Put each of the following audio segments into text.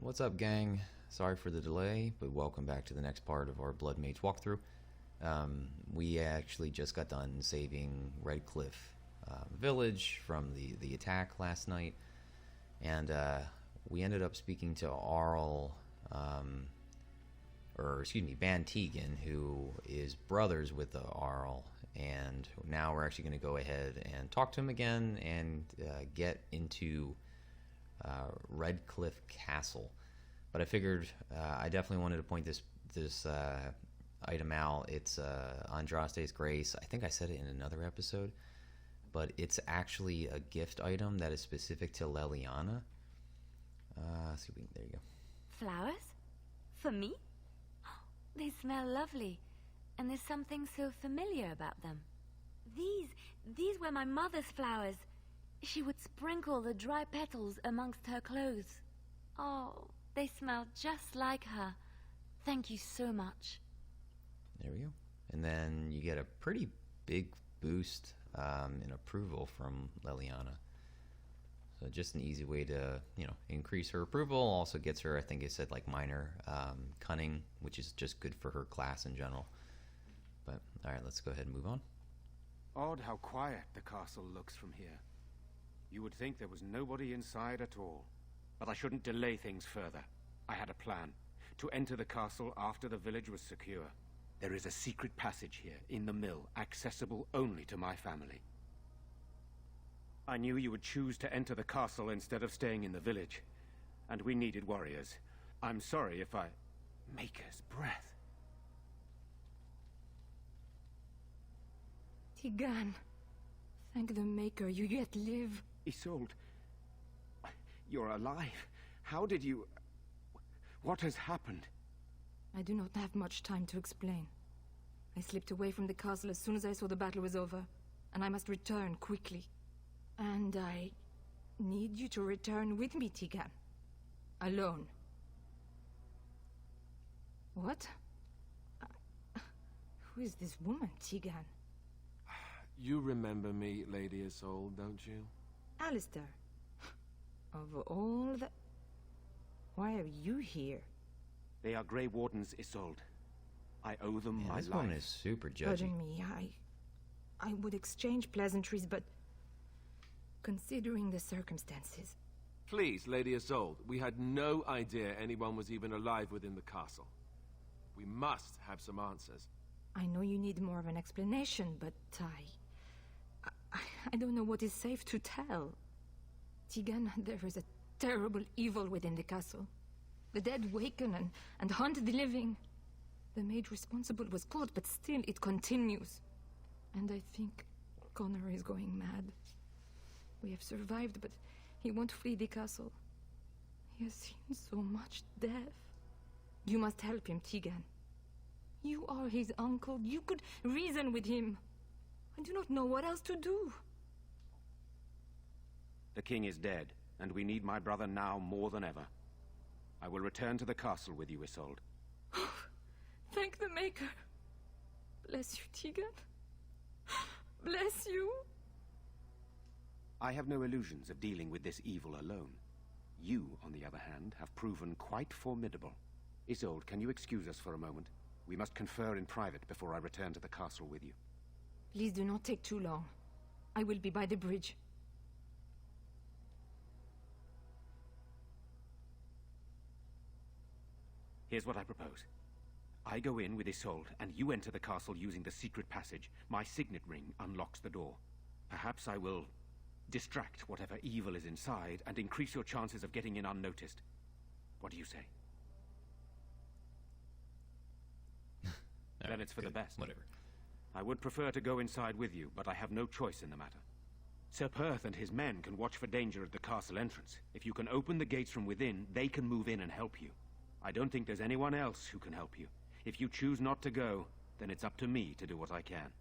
What's up, gang? Sorry for the delay, but welcome back to the next part of our Blood Mage walkthrough. We actually just got done saving Redcliffe village from the attack last night, and we ended up speaking to Arl, Ban Tegan, who is brothers with the Arl, and now we're actually going to go ahead and talk to him again and get into Redcliffe Castle. But I figured I definitely wanted to point this item out. It's Andraste's Grace. I think I said it in another episode, but it's actually a gift item that is specific to Leliana. See if we can, there you go. Flowers? For me? They smell lovely, and there's something so familiar about them. These were my mother's flowers. She would sprinkle the dry petals amongst her clothes. Oh, they smell just like her. Thank you so much. There we go. And then you get a pretty big boost in approval from Leliana. So just an easy way to, increase her approval. Also gets her, I think it said, like, minor cunning, which is just good for her class in general. But, alright, let's go ahead and move on. Odd how quiet the castle looks from here. You would think there was nobody inside at all. But I shouldn't delay things further. I had a plan. To enter the castle after the village was secure. There is a secret passage here, in the mill, accessible only to my family. I knew you would choose to enter the castle instead of staying in the village. And we needed warriors. I'm sorry if I... Maker's breath. Tigan, thank the Maker you yet live. Isolde, you're alive. How did you... What has happened? I do not have much time to explain. I slipped away from the castle as soon as I saw the battle was over, and I must return quickly. And I need you to return with me, Tigan. Alone. What? Who is this woman, Tigan? You remember me, Lady Isolde, don't you? Alistair. Of all the... Why are you here? They are Grey Wardens, Isolde. I owe them my life. This one is super judgy. Pardon me, I would exchange pleasantries, but... considering the circumstances... Please, Lady Isolde, we had no idea anyone was even alive within the castle. We must have some answers. I know you need more of an explanation, but I don't know what is safe to tell. Tigan, there is a terrible evil within the castle. The dead waken and hunt the living. The mage responsible was caught, but still it continues. And I think Connor is going mad. We have survived, but he won't flee the castle. He has seen so much death. You must help him, Tigan. You are his uncle. You could reason with him. I do not know what else to do. The king is dead, and we need my brother now more than ever. I will return to the castle with you, Isolde. Thank the Maker. Bless you, Tigan. Bless you. I have no illusions of dealing with this evil alone. You, on the other hand, have proven quite formidable. Isolde, can you excuse us for a moment? We must confer in private before I return to the castle with you. Please do not take too long. I will be by the bridge. Here's what I propose. I go in with Isolde, and you enter the castle using the secret passage. My signet ring unlocks the door. Perhaps I will distract whatever evil is inside and increase your chances of getting in unnoticed. What do you say? Then it's for the best. Whatever. I would prefer to go inside with you, but I have no choice in the matter. Sir Perth and his men can watch for danger at the castle entrance. If you can open the gates from within, they can move in and help you. I don't think there's anyone else who can help you. If you choose not to go, then it's up to me to do what I can.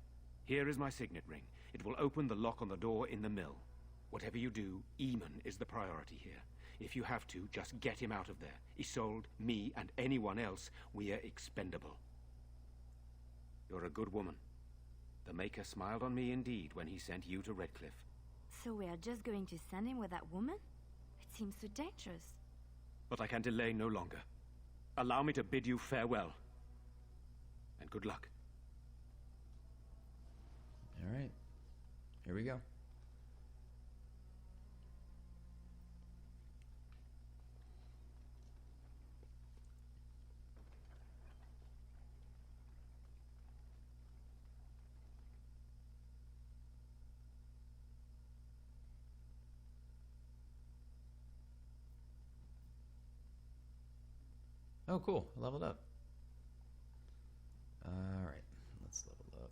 Here is my signet ring. It will open the lock on the door in the mill. Whatever you do, Eamon is the priority here. If you have to, just get him out of there. Isolde, me, and anyone else, we are expendable. You're a good woman. The Maker smiled on me indeed when he sent you to Redcliffe. So we are just going to send him with that woman? It seems so dangerous. but I can delay no longer. Allow me to bid you farewell. And good luck. All right. Here we go. Oh, cool. I leveled up. Alright, let's level up.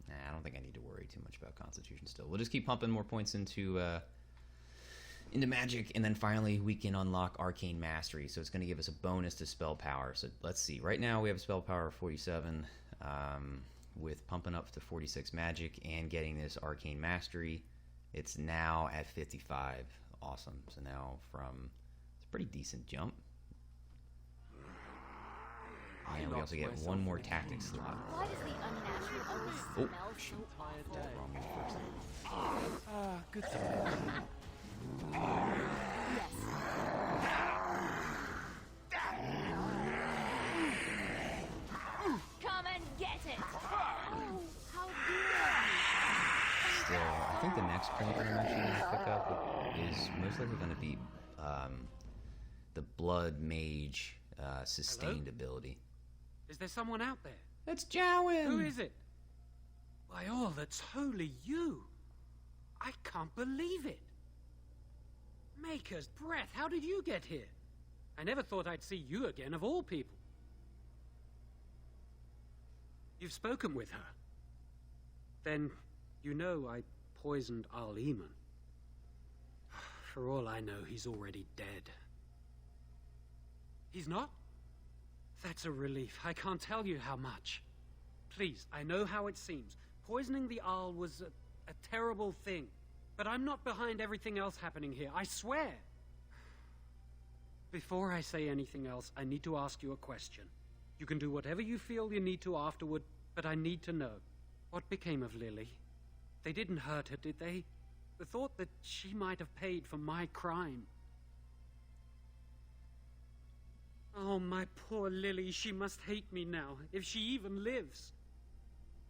Nah, I don't think I need to worry too much about Constitution still. We'll just keep pumping more points into magic, and then finally we can unlock Arcane Mastery. So it's going to give us a bonus to spell power. So let's see. Right now we have spell power of 47, with pumping up to 46 magic and getting this Arcane Mastery. It's now at 55. Awesome. So now it's a pretty decent jump. And we also get one more tactics slot. Why does the unnatural always smell so awful? Wrong one first. Good time. Yes. Come and get it! Oh, how dare Still, I think the next trinket I'm actually going to pick up is most likely going to be the Blood Mage sustained ability. Is there someone out there? That's Jowan! Who is it? By all that's holy, you! I can't believe it! Maker's breath, how did you get here? I never thought I'd see you again, of all people. You've spoken with her. Then, you know I poisoned Al-Eman. For all I know, he's already dead. He's not? That's a relief. I can't tell you how much. Please, I know how it seems. Poisoning the Arl was a terrible thing. But I'm not behind everything else happening here, I swear. Before I say anything else, I need to ask you a question. You can do whatever you feel you need to afterward, but I need to know. What became of Lily? They didn't hurt her, did they? The thought that she might have paid for my crime. Oh, my poor Lily, she must hate me now, if she even lives.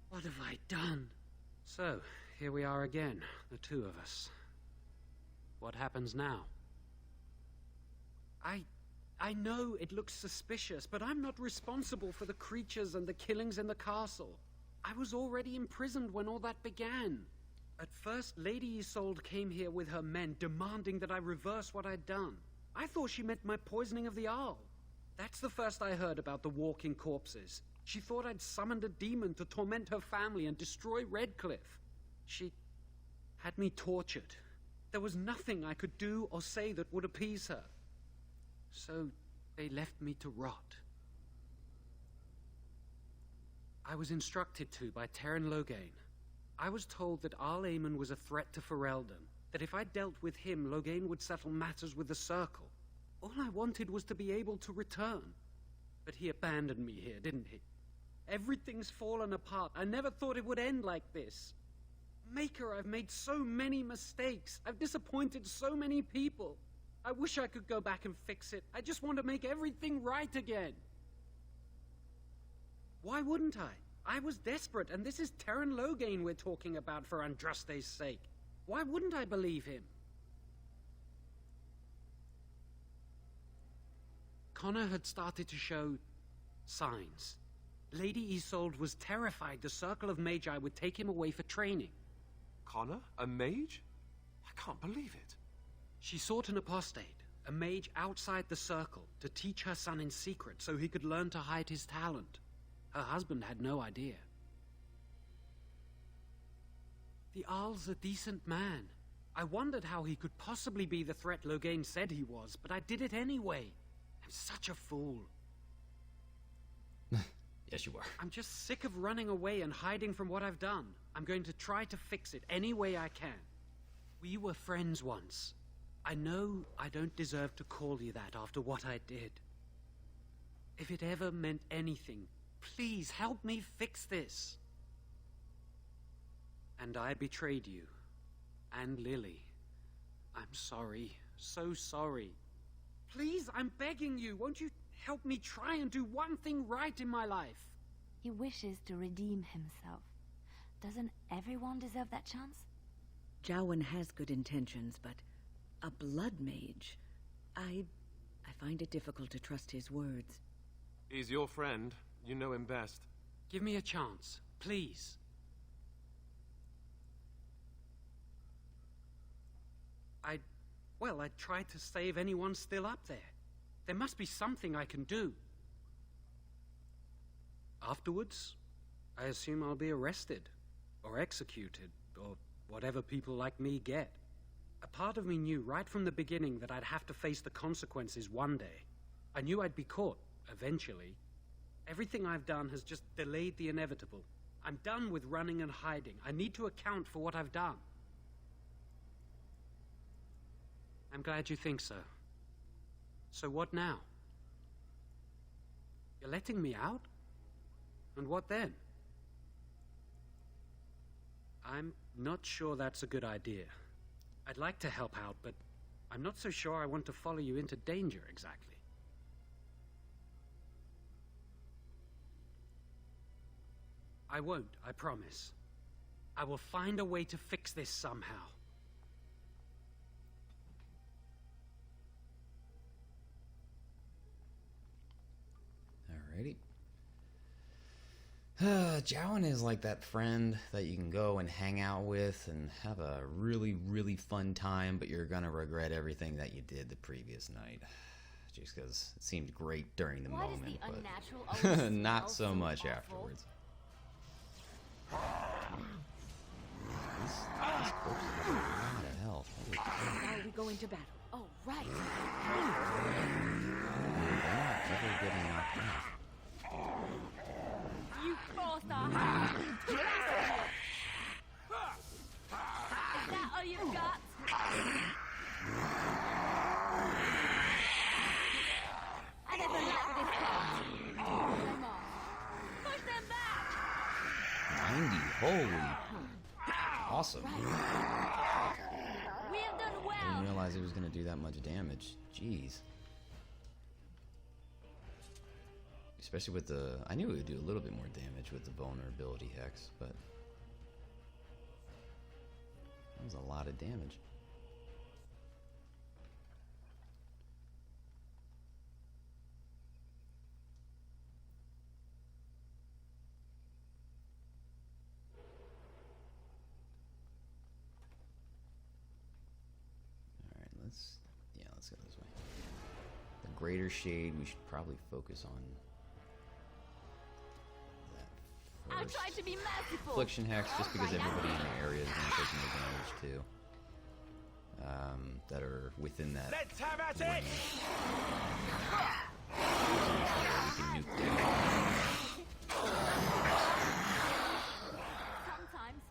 What have I done? So, here we are again, the two of us. What happens now? I know it looks suspicious, but I'm not responsible for the creatures and the killings in the castle. I was already imprisoned when all that began. At first, Lady Isolde came here with her men, demanding that I reverse what I'd done. I thought she meant my poisoning of the Arl. That's the first I heard about the walking corpses. She thought I'd summoned a demon to torment her family and destroy Redcliffe. She had me tortured. There was nothing I could do or say that would appease her. So they left me to rot. I was instructed to by Terran Loghain. I was told that Al-Eman was a threat to Ferelden, that if I dealt with him, Loghain would settle matters with the Circle. All I wanted was to be able to return. But he abandoned me here, didn't he? Everything's fallen apart. I never thought it would end like this. Maker, I've made so many mistakes. I've disappointed so many people. I wish I could go back and fix it. I just want to make everything right again. Why wouldn't I? I was desperate, and this is Terran Loghain we're talking about for Andraste's sake. Why wouldn't I believe him? Connor had started to show signs. Lady Isolde was terrified the Circle of Magi would take him away for training. Connor? A mage? I can't believe it. She sought an apostate, a mage outside the Circle, to teach her son in secret so he could learn to hide his talent. Her husband had no idea. The Arl's a decent man. I wondered how he could possibly be the threat Loghain said he was, but I did it anyway. I'm such a fool. Yes, you are. I'm just sick of running away and hiding from what I've done. I'm going to try to fix it any way I can. We were friends once. I know I don't deserve to call you that after what I did. If it ever meant anything, please help me fix this. And I betrayed you. And Lily. I'm sorry. So sorry. Please, I'm begging you. Won't you help me try and do one thing right in my life? He wishes to redeem himself. Doesn't everyone deserve that chance? Jowan has good intentions, but a blood mage... I find it difficult to trust his words. He's your friend. You know him best. Give me a chance, please. I tried to save anyone still up there. There must be something I can do. Afterwards, I assume I'll be arrested, or executed, or whatever people like me get. A part of me knew right from the beginning that I'd have to face the consequences one day. I knew I'd be caught, eventually. Everything I've done has just delayed the inevitable. I'm done with running and hiding. I need to account for what I've done. I'm glad you think so. So what now? You're letting me out? And what then? I'm not sure that's a good idea. I'd like to help out, but I'm not so sure I want to follow you into danger exactly. I won't, I promise. I will find a way to fix this somehow. Alrighty. Jowan is like that friend that you can go and hang out with and have a really, really fun time, but you're gonna regret everything that you did the previous night. Just because it seemed great during the Why moment, does the but unnatural always not smell so much awful? afterwards. These corpses have a lot of health. Now we go into battle. Oh, right. They're not ever getting knocked out. You forced our hand to rescue. Is that all you've got? I never liked this part. Push them off. Push them back. 90, holy. Awesome. We have done well. Didn't realize it was going to do that much damage. Jeez. Especially with the... I knew it would do a little bit more damage with the vulnerability hex, but... that was a lot of damage. Alright, let's go this way. The Greater Shade, we should probably focus on that I'll first. try to be merciful. Affliction Hex, just because everybody in the area is going to take more damage too. That are within that. Let's have at it! range. We can nuke them. Sometimes.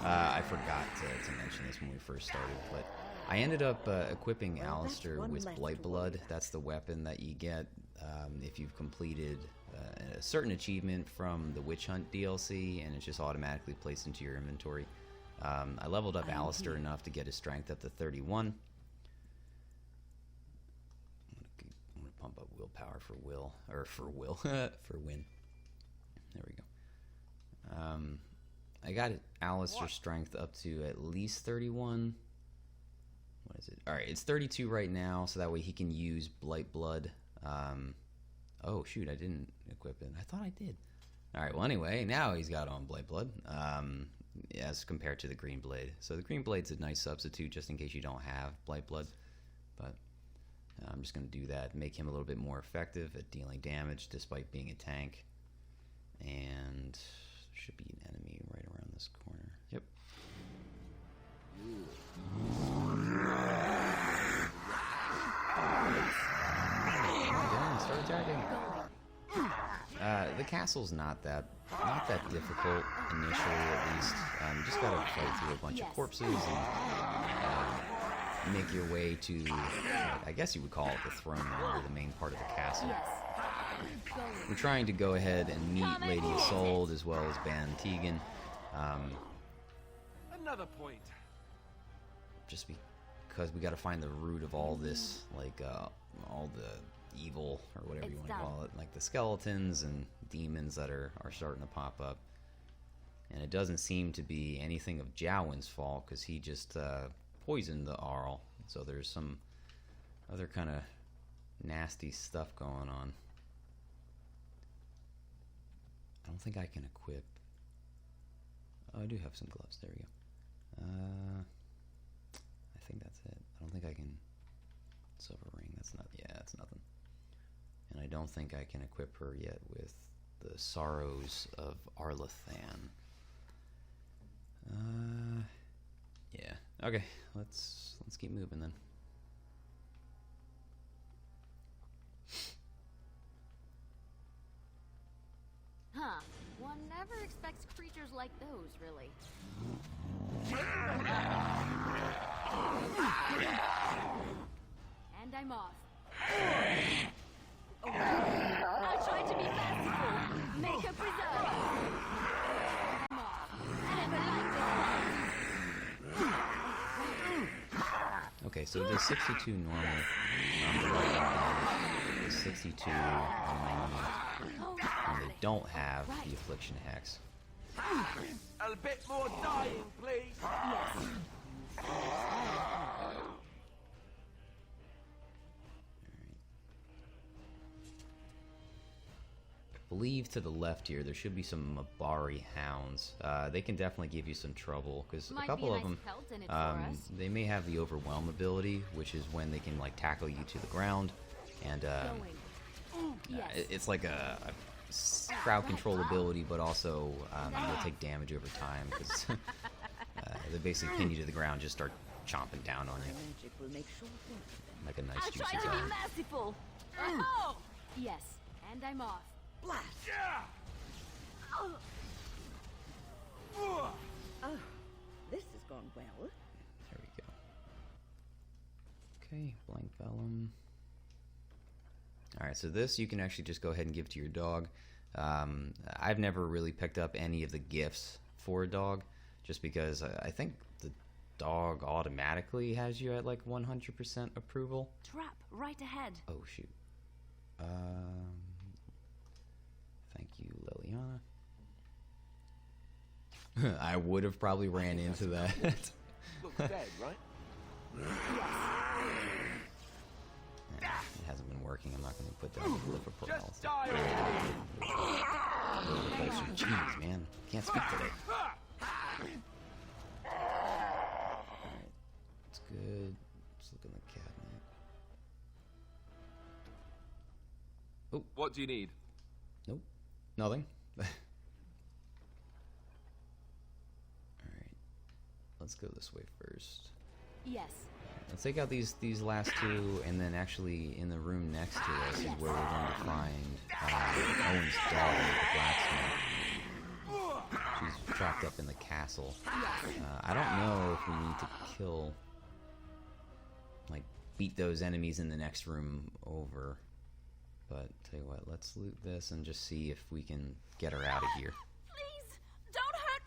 I forgot to mention this when we first started, but I ended up equipping Well, Alistair that's one with left Blight to Blood. work. That's the weapon that you get if you've completed a certain achievement from the Witch Hunt DLC, and it's just automatically placed into your inventory. I leveled up Alistair enough to get his strength up to 31. I'm gonna pump up willpower for for win. There we go. I got Alistair's strength up to at least 31. What is it? Alright, it's 32 right now, so that way he can use Blight Blood. Oh, shoot, I didn't equip it. I thought I did. Alright, well, anyway, now he's got on Blight Blood, as compared to the Green Blade. So the Green Blade's a nice substitute, just in case you don't have Blight Blood. But I'm just going to do that, make him a little bit more effective at dealing damage, despite being a tank. And... should be an enemy right around this corner. Yep. Start attacking. The castle's not that difficult initially, at least. You just gotta fight through a bunch of corpses and make your way to, I guess you would call it the throne room, or the main part of the castle. We're trying to go ahead and meet Lady Isolde as well as Ban Tegan. Another point. Just because we got to find the root of all this, like all the evil, or whatever you want to call it, like the skeletons and demons that are starting to pop up. And it doesn't seem to be anything of Jowan's fault, because he just poisoned the Arl. So there's some other kind of nasty stuff going on. I don't think I can equip. Oh, I do have some gloves. There we go. I think that's it. I don't think I can. Silver ring. That's not. Yeah, that's nothing. And I don't think I can equip her yet with the sorrows of Arlathan. Yeah. Okay. Let's keep moving then. Huh. One never expects creatures like those, really. And I'm off. I'll try to be fanciful. Make a preserve. I'm off. Okay, so the 62 normal, the 62 on my and they don't have the affliction hex. A bit more dying, please. I believe to the left here there should be some Mabari hounds. They can definitely give you some trouble, because a couple of them, they may have the overwhelm ability, which is when they can like tackle you to the ground, and it's like a crowd control ability, but also you'll take damage over time, because they basically pin you to the ground, just start chomping down on you. Magic will make short work. Like a nice I'll juicy try to bone. be merciful. Oh! Yes, and I'm off. Blast! Oh. Oh, this has gone well. There we go. Okay, blank vellum. Alright, so this you can actually just go ahead and give to your dog. I've never really picked up any of the gifts for a dog, just because I think the dog automatically has you at like 100% approval. Trap right ahead. Oh shoot. Thank you, Liliana. I would have probably ran into that. Looks dead, right? It hasn't been working. I'm not going to put down the liver for health. Just die. Jeez, man. Can't speak today. Alright. It's good. Let's look in the cabinet. Oh. What do you need? Nope. Nothing. Alright. Let's go this way first. Yes. Let's take out these last two, and then actually in the room next to us is where we're going to find Owen's daughter, the blacksmith. She's trapped up in the castle. I don't know if we need to kill, like, beat those enemies in the next room over. But tell you what, let's loot this and just see if we can get her out of here. Please, don't hurt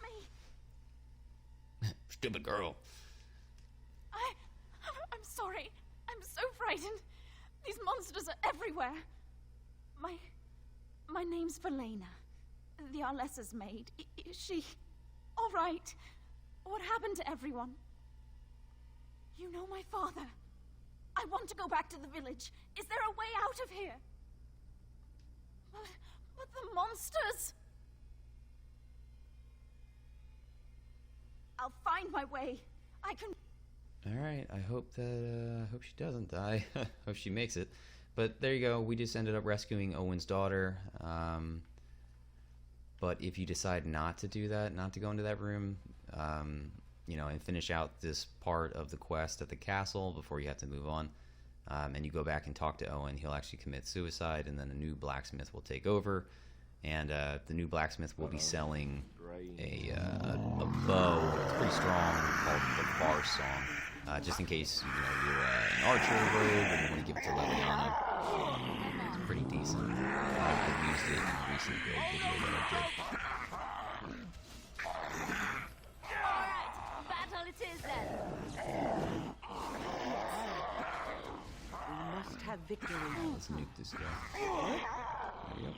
me. Stupid girl. I'm sorry. I'm so frightened. These monsters are everywhere. My name's Valena. The Arlessa's maid. Is she all right? What happened to everyone? You know my father. I want to go back to the village. Is there a way out of here? But the monsters! I'll find my way. I can... Alright, I hope that, hope she doesn't die. Hope she makes it. But there you go, we just ended up rescuing Owen's daughter. But if you decide not to do that, not to go into that room, you know, and finish out this part of the quest at the castle before you have to move on, and you go back and talk to Owen, he'll actually commit suicide, and then a new blacksmith will take over, And the new blacksmith will be selling a bow. It's pretty strong, called the Bar Song. Just in case you're an archer rogue and you want to give it to Leliana. It's pretty decent. I've used it in a recent build video that I did. Alright, battle it is then. We must have victory. Let's nuke this guy. There we go.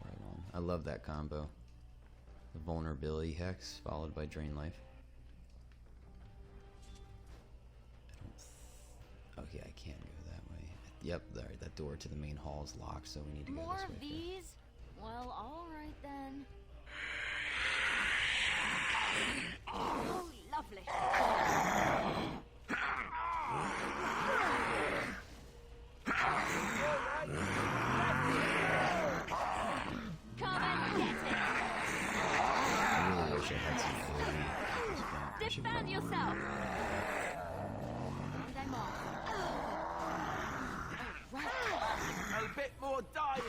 Right on. I love that combo. The vulnerability hex followed by drain life. Okay, I can't go that way. Yep, there, that door to the main hall is locked, so we need to go More this of way. these? Well, alright then. Oh, lovely. Come and get it! I really wish I had some ability. Defend yourself! And I'm off. A bit more dying.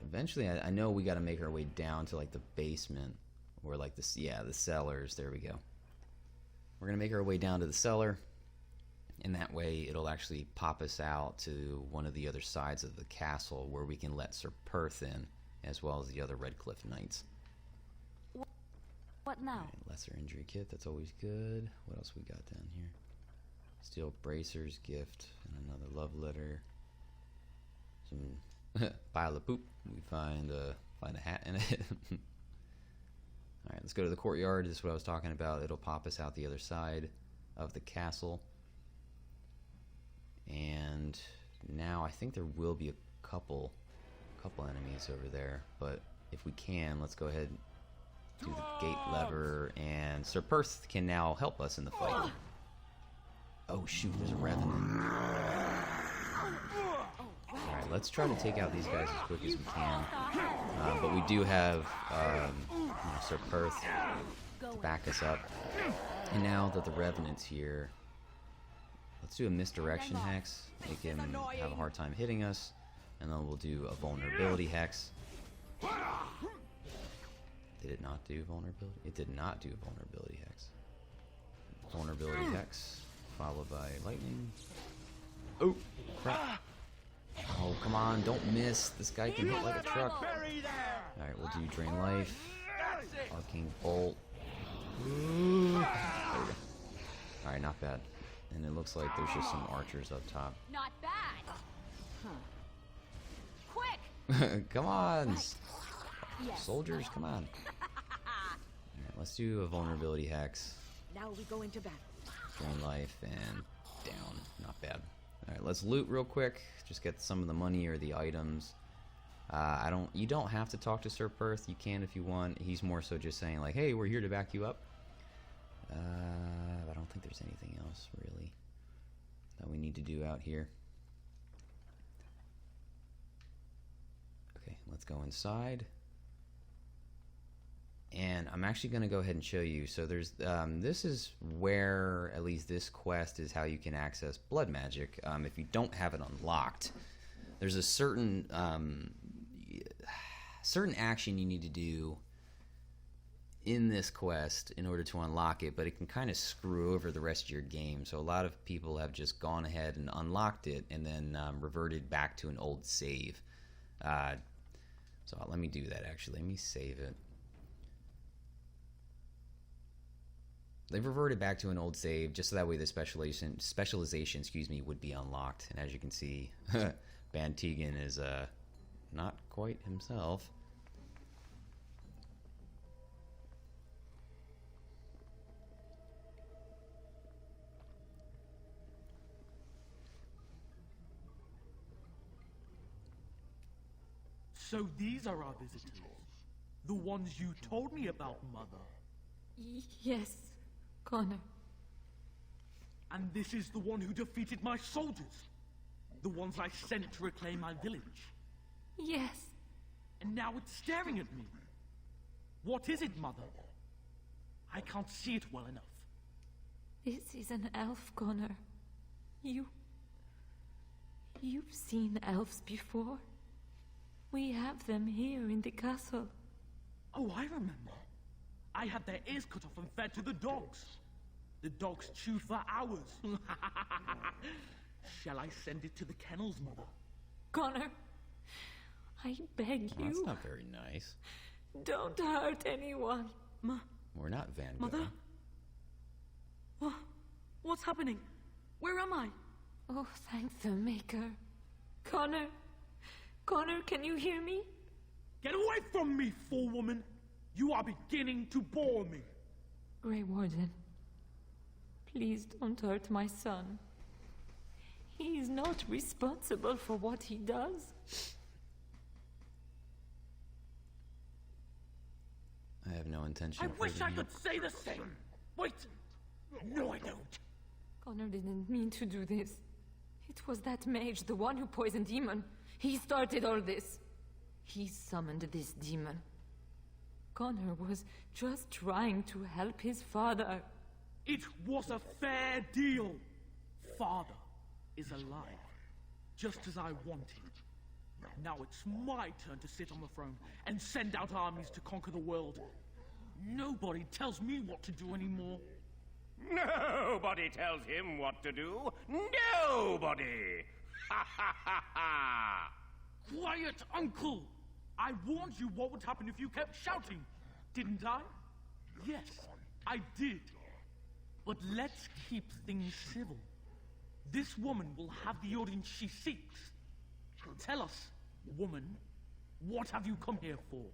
Eventually, I know we got to make our way down to like the basement, or like the cellars. There we go. We're gonna make our way down to the cellar, and that way it'll actually pop us out to one of the other sides of the castle where we can let Sir Perth in, as well as the other Redcliffe knights. What now? Alright, lesser injury kit. That's always good. What else we got down here? Steel bracers, gift, and another love letter. Some pile of poop. We find a hat in it. Alright, let's go to the courtyard. This is what I was talking about. It'll pop us out the other side of the castle. And now I think there will be a couple enemies over there. But if we can, let's go ahead and do the gate lever. And Sir Perth can now help us in the fight. Oh shoot, there's a revenant. Alright, let's try to take out these guys as quick as we can. But we do have Sir Perth to back us up. And now that the Revenant's here, let's do a misdirection hex. Make him have a hard time hitting us. And then we'll do a vulnerability hex. Did it not do vulnerability? It did not do vulnerability hex. Vulnerability hex, followed by lightning. Oh, crap. Oh, come on, don't miss. This guy can hit like a truck. Alright, we'll do Drain Life. Arcane Bolt. Alright, not bad. And it looks like there's just some archers up top. Not bad. Quick! Come on! Yes. Soldiers, come on. Alright, let's do a vulnerability hex. Now we go into battle. Drain life and down. Not bad. Alright, let's loot real quick. Just get some of the money or the items. You don't have to talk to Sir Perth. You can if you want. He's more so just saying like, hey, we're here to back you up. I don't think there's anything else really that we need to do out here. Okay, let's go inside. And I'm actually going to go ahead and show you. So there's this is where, at least this quest is how you can access blood magic. If you don't have it unlocked, there's a certain action you need to do in this quest in order to unlock it, but it can kind of screw over the rest of your game. So a lot of people have just gone ahead and unlocked it and then reverted back to an old save. So let me do that actually. Let me save it. They've reverted back to an old save just so that way the specialization, excuse me, would be unlocked. And as you can see, Ban Tegan is not quite himself. So these are our visitors. The ones you told me about, Mother. Yes. Connor. And this is the one who defeated my soldiers. The ones I sent to reclaim my village. Yes. And now it's staring at me. What is it, Mother? I can't see it well enough. This is an elf, Connor. You've seen elves before. We have them here in the castle. Oh, I remember. I had their ears cut off and fed to the dogs. The dogs chewed for hours. Shall I send it to the kennels, Mother? Connor, I beg Well, that's you, not very nice. don't hurt anyone. We're not Van Gogh. Mother? What's happening? Where am I? Oh, thank the Maker. Connor, can you hear me? Get away from me, fool woman! You are beginning to bore me. Grey Warden, please don't hurt my son. He is not responsible for what he does. I have no intention I of wish hurting I you. could say the same. Wait. No, I don't. Connor didn't mean to do this. It was that mage, the one who poisoned Demon. He started all this. He summoned this demon. Connor was just trying to help his father. It was a fair deal. Father is alive, just as I wanted. Now it's my turn to sit on the throne and send out armies to conquer the world. Nobody tells me what to do anymore. Nobody tells him what to do. Nobody! Ha ha ha ha! Quiet, Uncle! I warned you what would happen if you kept shouting, didn't I? Yes, I did. But let's keep things civil. This woman will have the audience she seeks. Tell us, woman, what have you come here for?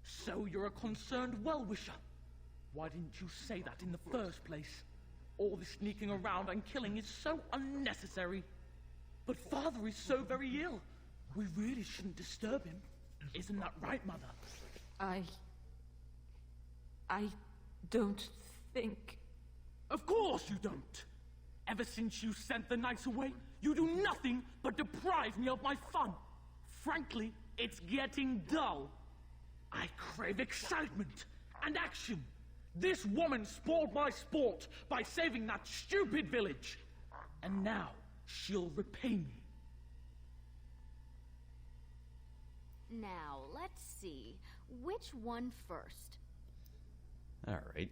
So you're a concerned well-wisher. Why didn't you say that in the first place? All this sneaking around and killing is so unnecessary. But Father is so very ill. We really shouldn't disturb him. Isn't that right, Mother? I don't think... Of course you don't! Ever since you sent the knights away, you do nothing but deprive me of my fun. Frankly, it's getting dull. I crave excitement and action. This woman spoiled my sport by saving that stupid village. And now she'll repay me. Now, let's see. Which one first? All right.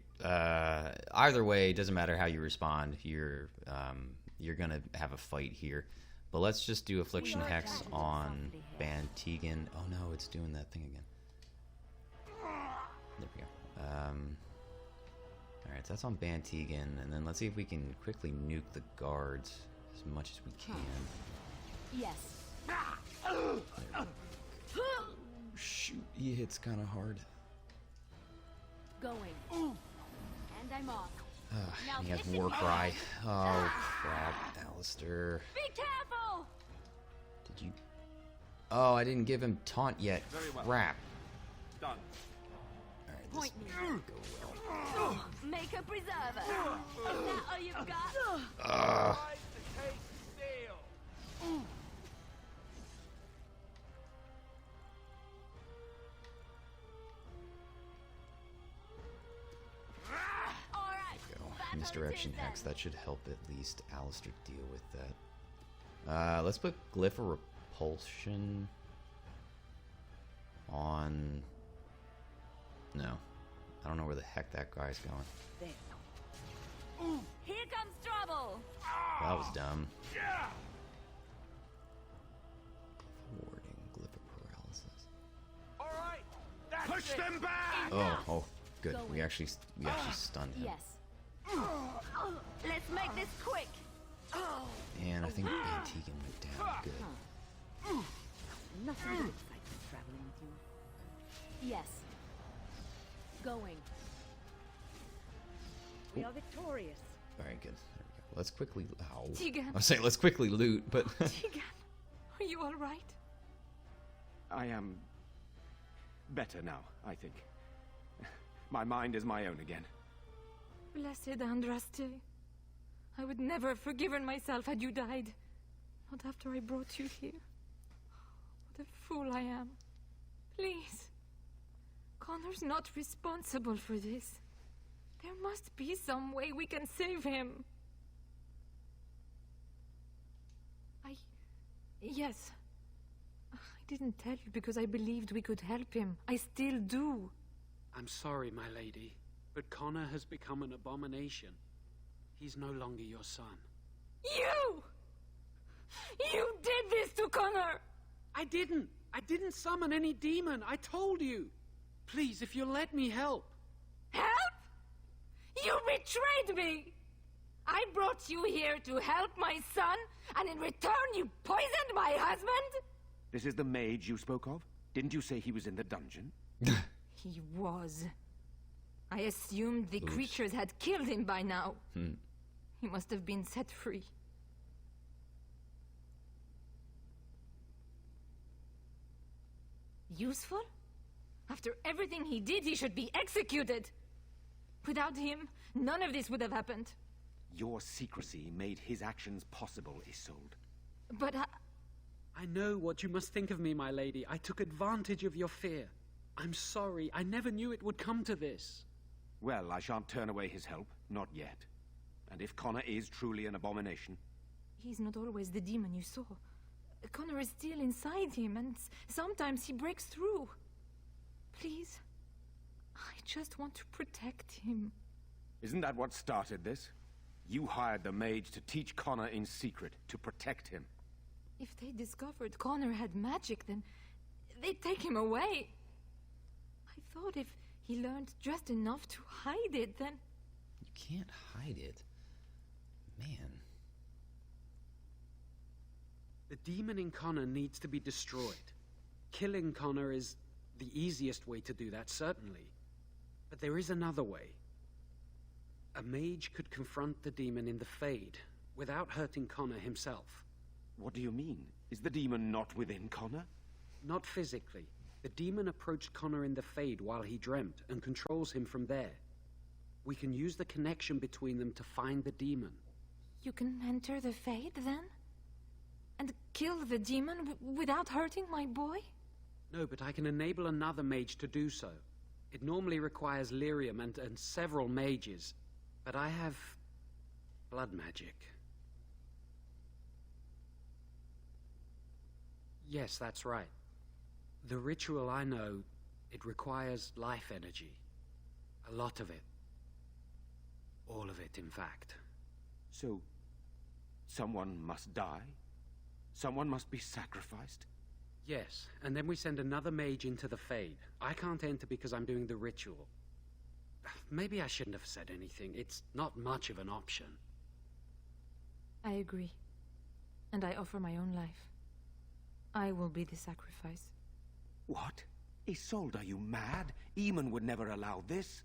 Either way, it doesn't matter how you respond. You're gonna have a fight here. But let's just do Affliction Hex on Bantegan. Oh no, it's doing that thing again. There we go. Alright, so that's on Bantegan, and then let's see if we can quickly nuke the guards as much as we can. Yes. Shoot, he hits kind of hard. Going. And I'm off. Now He has this is War mine. Cry. Oh crap, Alistair. Be careful! Did you... Oh, I didn't give him taunt yet. Very well. Crap. Done. Alright, this Point me. will go well. Make a preserver. Is that all you've got? Rise to take steel. All right. Go. Back on the Misdirection tin Hex. then. That should help at least Alistair deal with that. Let's put Glyph of Repulsion on... No. I don't know where the heck that guy's going. There. Here comes trouble. That was dumb. Warding, Glyph of Paralysis. All right. That's Push it. them back! Oh, good. We actually stunned him. Yes. Let's make this quick. And I think Bantegan went down. Good. Nothing but excitement traveling with you. Yes. Going. We are victorious. All right, good. There we go. Let's quickly. Ow. Tegan. I was saying let's quickly loot, but Tegan, are you all right? I am Better now, I think. My mind is my own again. Blessed Andraste. I would never have forgiven myself had you died. Not after I brought you here. What a fool I am. Please. Connor's not responsible for this. There must be some way we can save him. Yes. I didn't tell you because I believed we could help him. I still do. I'm sorry, my lady, but Connor has become an abomination. He's no longer your son. You! You did this to Connor! I didn't summon any demon. I told you. Please, if you'll let me help. Help? You betrayed me! I brought you here to help my son, and in return you poisoned my husband? This is the mage you spoke of? Didn't you say he was in the dungeon? He was. I assumed the Oops. creatures had killed him by now. He must have been set free. Useful? After everything he did, he should be executed. Without him, none of this would have happened. Your secrecy made his actions possible, Isolde. But I know what you must think of me, my lady. I took advantage of your fear. I'm sorry. I never knew it would come to this. Well, I shan't turn away his help. Not yet. And if Connor is truly an abomination... he's not always the demon you saw. Connor is still inside him, and sometimes he breaks through. Please, I just want to protect him. Isn't that what started this? You hired the mage to teach Connor in secret, to protect him. If they discovered Connor had magic, then they'd take him away. I thought if he learned just enough to hide it, then... You can't hide it. Man. The demon in Connor needs to be destroyed. Killing Connor is the easiest way to do that, certainly. But there is another way. A mage could confront the demon in the Fade without hurting Connor himself. What do you mean? Is the demon not within Connor? Not physically. The demon approached Connor in the Fade while he dreamt and controls him from there. We can use the connection between them to find the demon. You can enter the Fade, then? And kill the demon without hurting my boy? No, but I can enable another mage to do so. It normally requires lyrium and several mages. But I have... blood magic. Yes, that's right. The ritual I know, it requires life energy. A lot of it. All of it, in fact. So, someone must die? Someone must be sacrificed? Yes, and then we send another mage into the Fade. I can't enter because I'm doing the ritual. Maybe I shouldn't have said anything. It's not much of an option. I agree. And I offer my own life. I will be the sacrifice. What? Isolde, are you mad? Eamon would never allow this.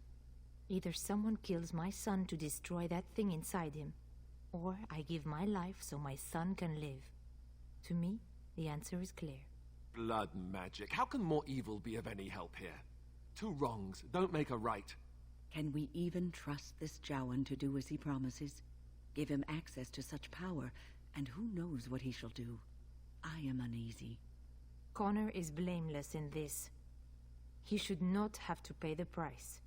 Either someone kills my son to destroy that thing inside him, or I give my life so my son can live. To me, the answer is clear. Blood magic. How can more evil be of any help here? Two wrongs don't make a right. Can we even trust this Jowan to do as he promises? Give him access to such power, and who knows what he shall do? I am uneasy. Connor is blameless in this. He should not have to pay the price.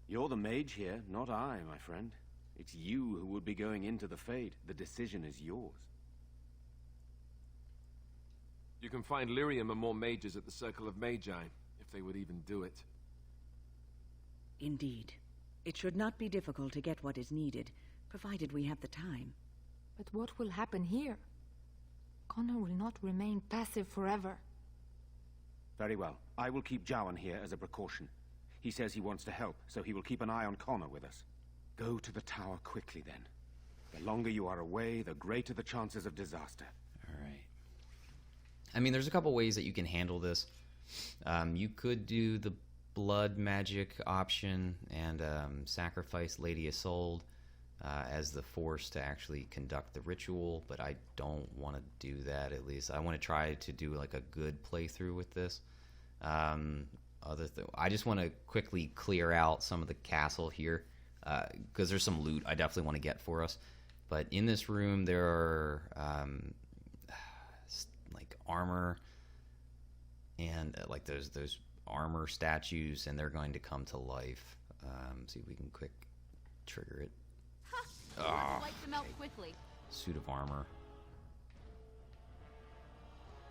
You're the mage here, not I, my friend. It's you who would be going into the Fade. The decision is yours. You can find lyrium and more mages at the Circle of Magi, if they would even do it. Indeed. It should not be difficult to get what is needed, provided we have the time. But what will happen here? Connor will not remain passive forever. Very well. I will keep Jowan here as a precaution. He says he wants to help, so he will keep an eye on Connor with us. Go to the tower quickly, then. The longer you are away, the greater the chances of disaster. All right. I mean, there's a couple ways that you can handle this. You could do the blood magic option and sacrifice Lady Isolde as the force to actually conduct the ritual, but I don't want to do that, at least. I want to try to do like a good playthrough with this. other thing. I just want to quickly clear out some of the castle here, because there's some loot I definitely want to get for us. But in this room, there are like armor and like those armor statues, and they're going to come to life. See if we can quick trigger it. Wipe them out quickly. Suit of armor.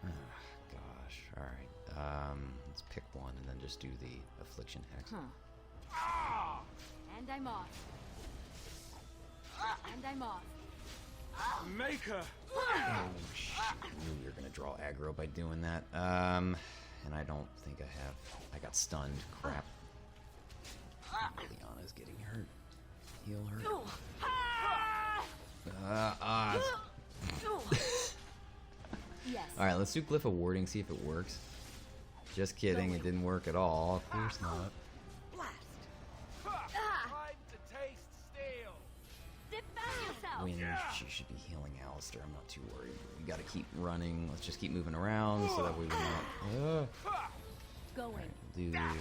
Gosh. All right. Let's pick one and then just do the affliction hex. And I'm off. And I'm off. Maker! Oh, shit. I knew we were gonna draw aggro by doing that. And I don't think I have. I got stunned. Crap. Liliana's getting hurt. Heal her. Yes. Alright, let's do Glyph of Warding, see if it works. Just kidding, it didn't work at all. Of course not. Time to taste steel. Defend yourself. When she should be healing Alistair, I'm not too worried. We gotta keep running. Let's just keep moving around so that we will not. Going. Do And I'm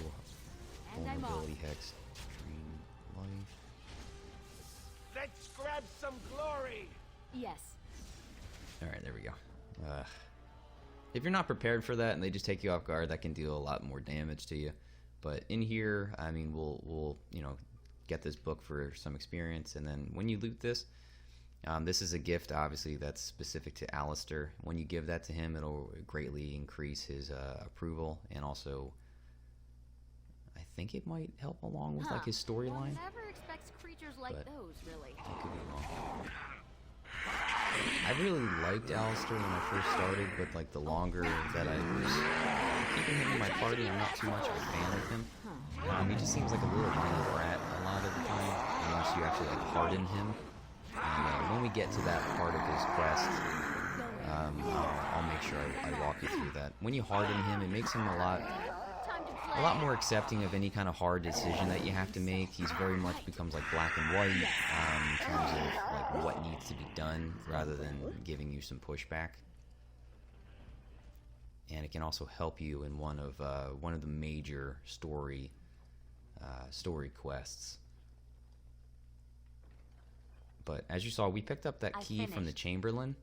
off. vulnerability hex. Drain life. Let's grab some glory. Yes. Alright, there we go. If you're not prepared for that and they just take you off guard, that can deal a lot more damage to you. But in here, I mean, we'll you know, get this book for some experience, and then when you loot this, this is a gift, obviously, that's specific to Alistair. When you give that to him, it'll greatly increase his approval, and also, I think it might help along with like his storyline. One never expects creatures like But- those, really. I could be wrong. I really liked Alistair when I first started, but like the longer that I was keeping him in my party, I'm not too much of a fan of him. He just seems like a little mini brat a lot of the time, unless you actually like harden him. And when we get to that part of his quest, I'll make sure I walk you through that. When you harden him, it makes him a lot more accepting of any kind of hard decision that you have to make. He's very much becomes like black and white in terms of like what needs to be done, rather than giving you some pushback. And it can also help you in one of the major story quests. But as you saw, we picked up that key from the Chamberlain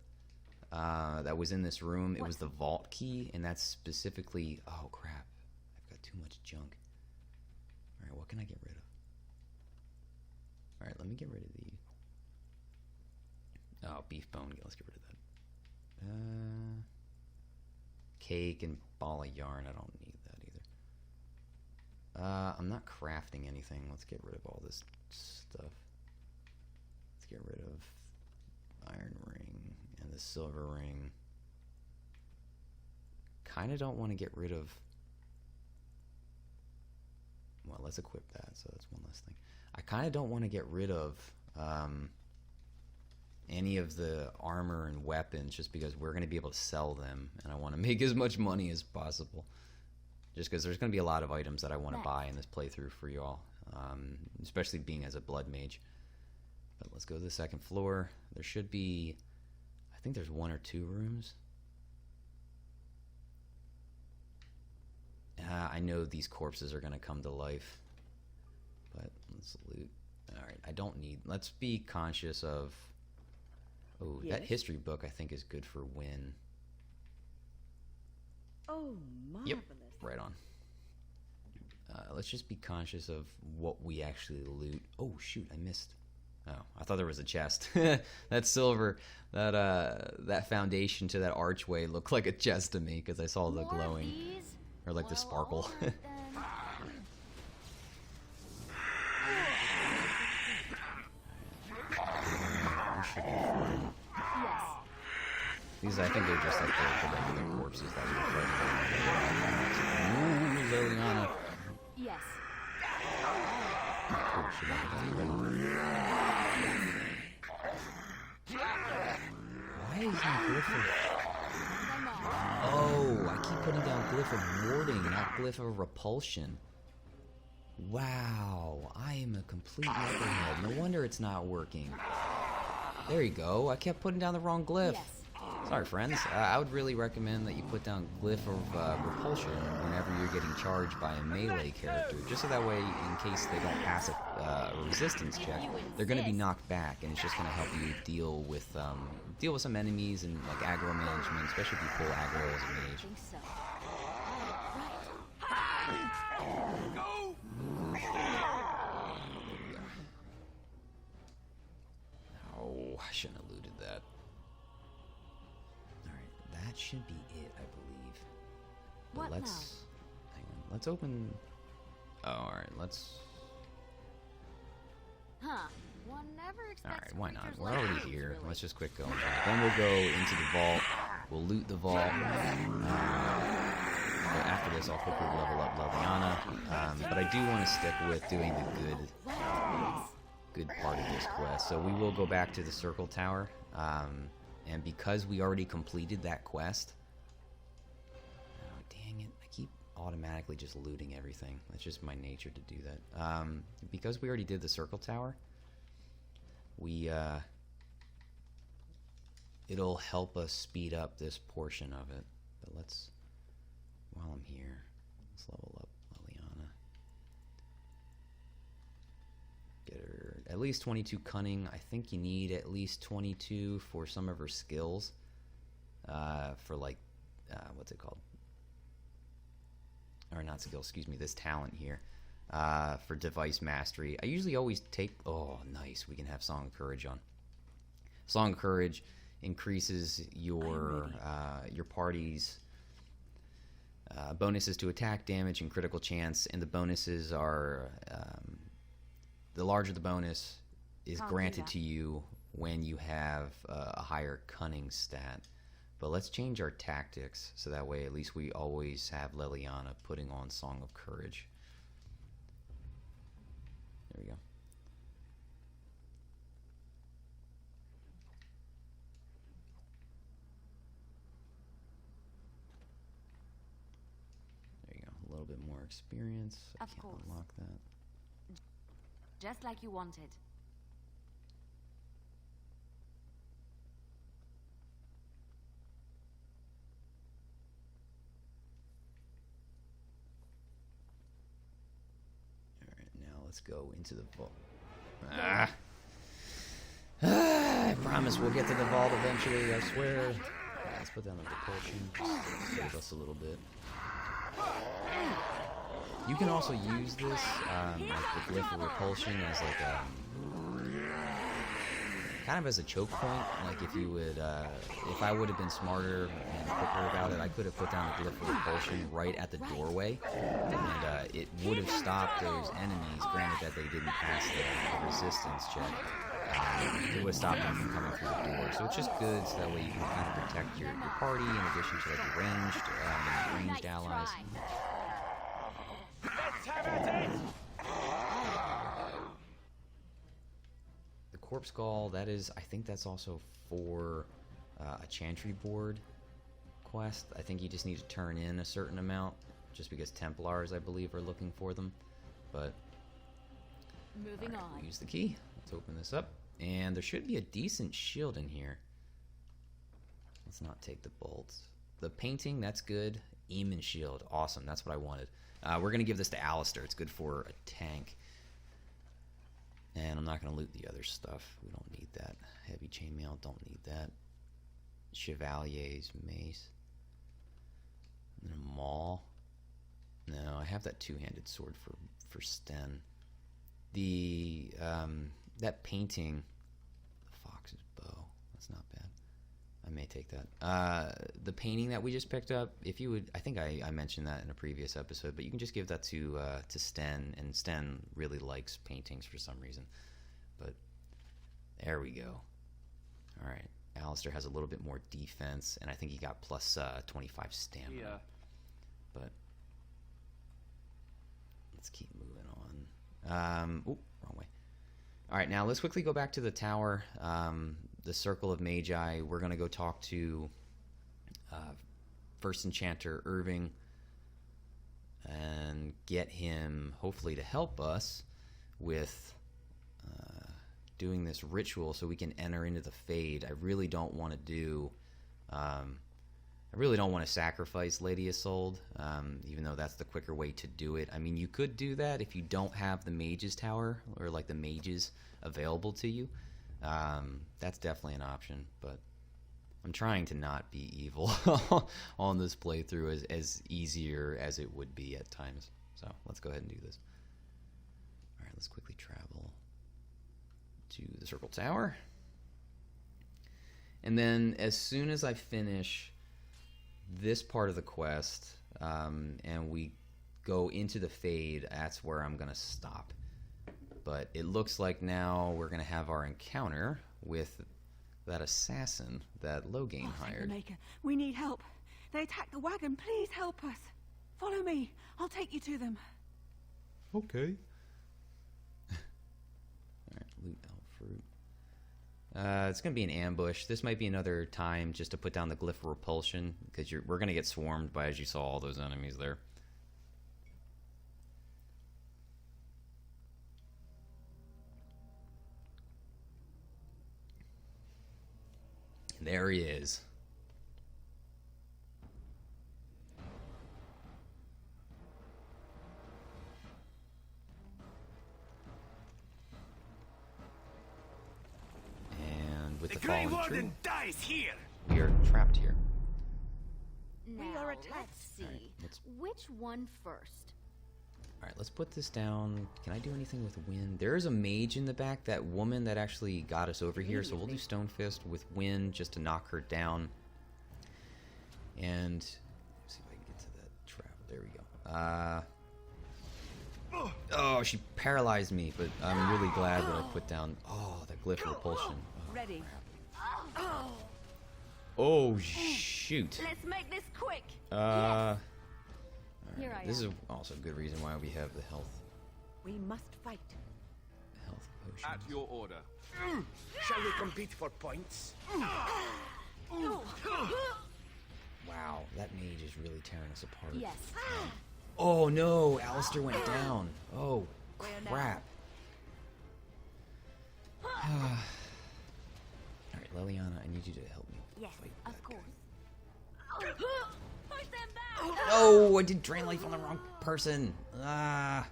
that was in this room. It was the vault key, and that's specifically... Oh, crap. I've got too much junk. Alright, what can I get rid of? Alright, let me get rid of the... Oh, beef bone. Let's get rid of that. Cake and ball of yarn. I don't need that either. I'm not crafting anything. Let's get rid of all this stuff. Let's get rid of iron ring and the silver ring. Kind of don't want to get rid of... Well, let's equip that, so that's one less thing. I kind of don't want to get rid of any of the armor and weapons, just because we're going to be able to sell them, and I want to make as much money as possible. Just because there's going to be a lot of items that I want to buy in this playthrough for you all, especially being as a Blood Mage. But let's go to the second floor. There should be... I think there's 1 or 2 rooms. I know these corpses are going to come to life. But let's loot. Alright, I don't need... Let's be conscious of... Oh, that history book I think is good for win. Oh, marvelous. Yep, right on. Let's just be conscious of what we actually loot. Oh, shoot, I missed. Oh, I thought there was a chest. That silver, that foundation to that archway looked like a chest to me because I saw the glowing, or like the sparkle. These, I think, they're just like the regular corpses that we're fighting. Ooh, Liliana. Yes. Oh, shit, why is that glyph of... Oh, I keep putting down glyph of warding, not glyph of repulsion. Wow, I am a complete knucklehead. No wonder it's not working. There you go. I kept putting down the wrong glyph. Yes. Sorry, friends. I would really recommend that you put down Glyph of Repulsion whenever you're getting charged by a melee character, just so that way, in case they don't pass a resistance check, they're going to be knocked back, and it's just going to help you deal with some enemies and like aggro management, especially if you pull aggro as a mage. Oh, I shouldn't have looted that. Alright, that should be it, I believe. But What let's... Hang on, let's open... Oh, alright, let's... Huh. One never expects Alright, why not? creatures We're like already these, here. really. Let's just quit going back. Then we'll go into the vault. We'll loot the vault. But after this, I'll quickly level up Leliana. But I do want to stick with doing the good part of this quest. So we will go back to the Circle Tower. And because we already completed that quest... Oh, dang it. I keep automatically just looting everything. That's just my nature to do that. Because we already did the Circle Tower... it'll help us speed up this portion of it. But let's, while I'm here, let's level up Leliana. Get her at least 22 cunning. I think you need at least 22 for some of her skills. For like, what's it called? Or not skills, excuse me, this talent here. For device mastery. I usually always take... Oh, nice. We can have Song of Courage on. Song of Courage increases your party's bonuses to attack, damage, and critical chance. And the bonuses are... the larger the bonus is granted to you when you have a higher cunning stat. But let's change our tactics so that way at least we always have Leliana putting on Song of Courage. There we go. There you go. A little bit more experience. I Of can't course. unlock that. Just like you wanted. Let's go into the vault. I promise we'll get to the vault eventually, I swear. Let's put down the propulsion. Save us a little bit. You can also use this, like the Glyph of Repulsion, as like a... kind of as a choke point. Like if you would, if I would have been smarter and quicker about it, I could have put down the Glyph of Repulsion right at the doorway, and it would have stopped those enemies. Granted that they didn't pass the resistance check, it would have stopped them from coming through the door. So it's just good, so that way you can kind of protect your party in addition to like your ranged allies. Let's have at it! The Corpse Gall, that is, I think that's also for a Chantry board quest. I think you just need to turn in a certain amount, just because Templars, I believe, are looking for them. But Moving right, on. we'll use the key. Let's open this up. And there should be a decent shield in here. Let's not take the bolts. The painting, that's good. Eamon shield, awesome. That's what I wanted. We're going to give this to Alistair. It's good for a tank. And I'm not going to loot the other stuff. We don't need that. Heavy chainmail, don't need that. Chevalier's mace. And then a maul. No, I have that two-handed sword for Sten. The, that painting, the fox's bow, that's not bad. I may take that. The painting that we just picked up, if you would, I think I mentioned that in a previous episode, but you can just give that to Sten, and Sten really likes paintings for some reason. But there we go. All right, Alistair has a little bit more defense, and I think he got plus 25 stamina. Yeah. But let's keep moving on. Oh, wrong way. All right, now let's quickly go back to the tower. The Circle of Magi. We're going to go talk to First Enchanter Irving and get him, hopefully, to help us with doing this ritual so we can enter into the Fade. I really don't want to do I really don't want to sacrifice Lady Isolde, even though that's the quicker way to do it. I mean, you could do that if you don't have the Mage's Tower, or like the mages available to you. That's definitely an option, but I'm trying to not be evil on this playthrough as easier as it would be at times. So let's go ahead and do this. Alright, let's quickly travel to the Circle Tower. And then as soon as I finish this part of the quest, and we go into the Fade, that's where I'm going to stop. But it looks like now we're going to have our encounter with that assassin that Loghain hired. Maker, we need help. They attacked the wagon. Please help us. Follow me. I'll take you to them. Okay. Alright, loot out fruit. It's going to be an ambush. This might be another time just to put down the glyph of repulsion, because we're going to get swarmed by, as you saw, all those enemies there. There he is. And with the Grey fallen Warden tree, dies here. we are trapped here. Now, are attacked. let's see. let's- Which one first? Alright, let's put this down. Can I do anything with wind? There is a mage in the back, that woman that actually got us over here, so we'll do Stone Fist with wind just to knock her down. And let's see if I can get to that travel. There we go. Oh, she paralyzed me, but I'm really glad that I put down, the glyph of repulsion. Ready. Oh, shoot. Let's make this quick. Alright, Here I this am. is also a good reason why we have the health We must fight. potion. At your order. Shall we compete for points? Wow, that mage is really tearing us apart. Yes. Oh no, Alistair went down. Oh, crap. Alright, Leliana, I need you to help me. Yes, fight of that course. guy. Push them back. Oh, I did drain life on the wrong person. Ah.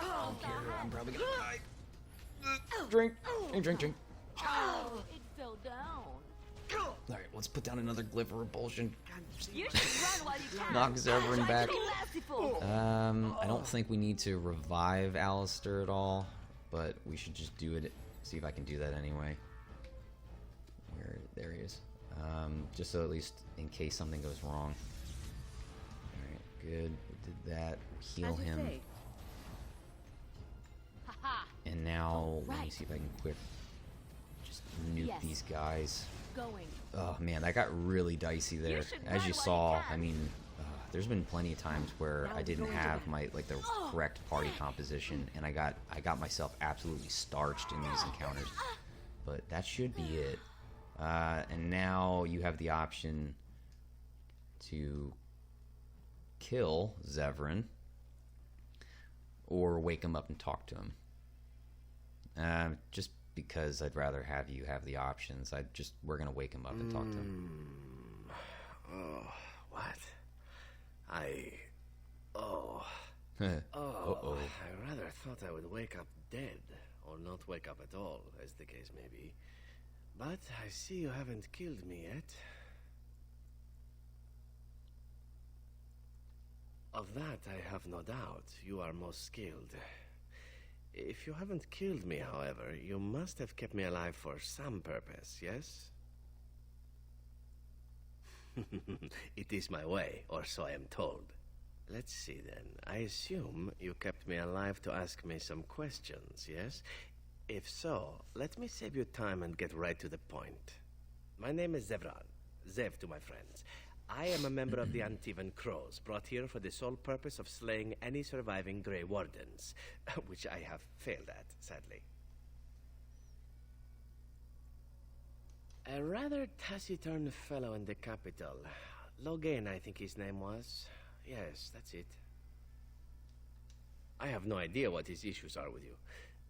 Oh, I'm probably gonna die. Drink. Drink. Oh, it fell down. Alright, let's put down another glyph of repulsion. You should run while you can. Knock Zevran back. Try to be merciful. I don't think we need to revive Alistair at all, but we should just do it. See if I can do that anyway. There he is. Just so at least in case something goes wrong. Alright, good. We did that. Heal As you him. say. Haha. And now, let me Right. see if I can quick just nuke Yes. these guys. Going. Oh man, that got really dicey there. should As run you while saw, you can. I mean, there's been plenty of times where I didn't have my the correct party composition, and I got myself absolutely starched in these encounters. But that should be it. And now you have the option to kill Zevran or wake him up and talk to him. Just because I'd rather have you have the options, we're gonna wake him up and talk to him. Oh, what? Uh-oh. I rather thought I would wake up dead, or not wake up at all, as the case may be. But I see you haven't killed me yet. Of that I have no doubt. You are most skilled. If you haven't killed me, however, you must have kept me alive for some purpose, yes? It is my way, or so I am told. Let's see then. I assume you kept me alive to ask me some questions, yes? If so, let me save you time and get right to the point. My name is Zevran. Zev to my friends. I am a member of the Antivan Crows, brought here for the sole purpose of slaying any surviving Grey Wardens, which I have failed at, sadly. A rather taciturn fellow in the capital. Loghain, I think his name was. Yes, that's it. I have no idea what his issues are with you.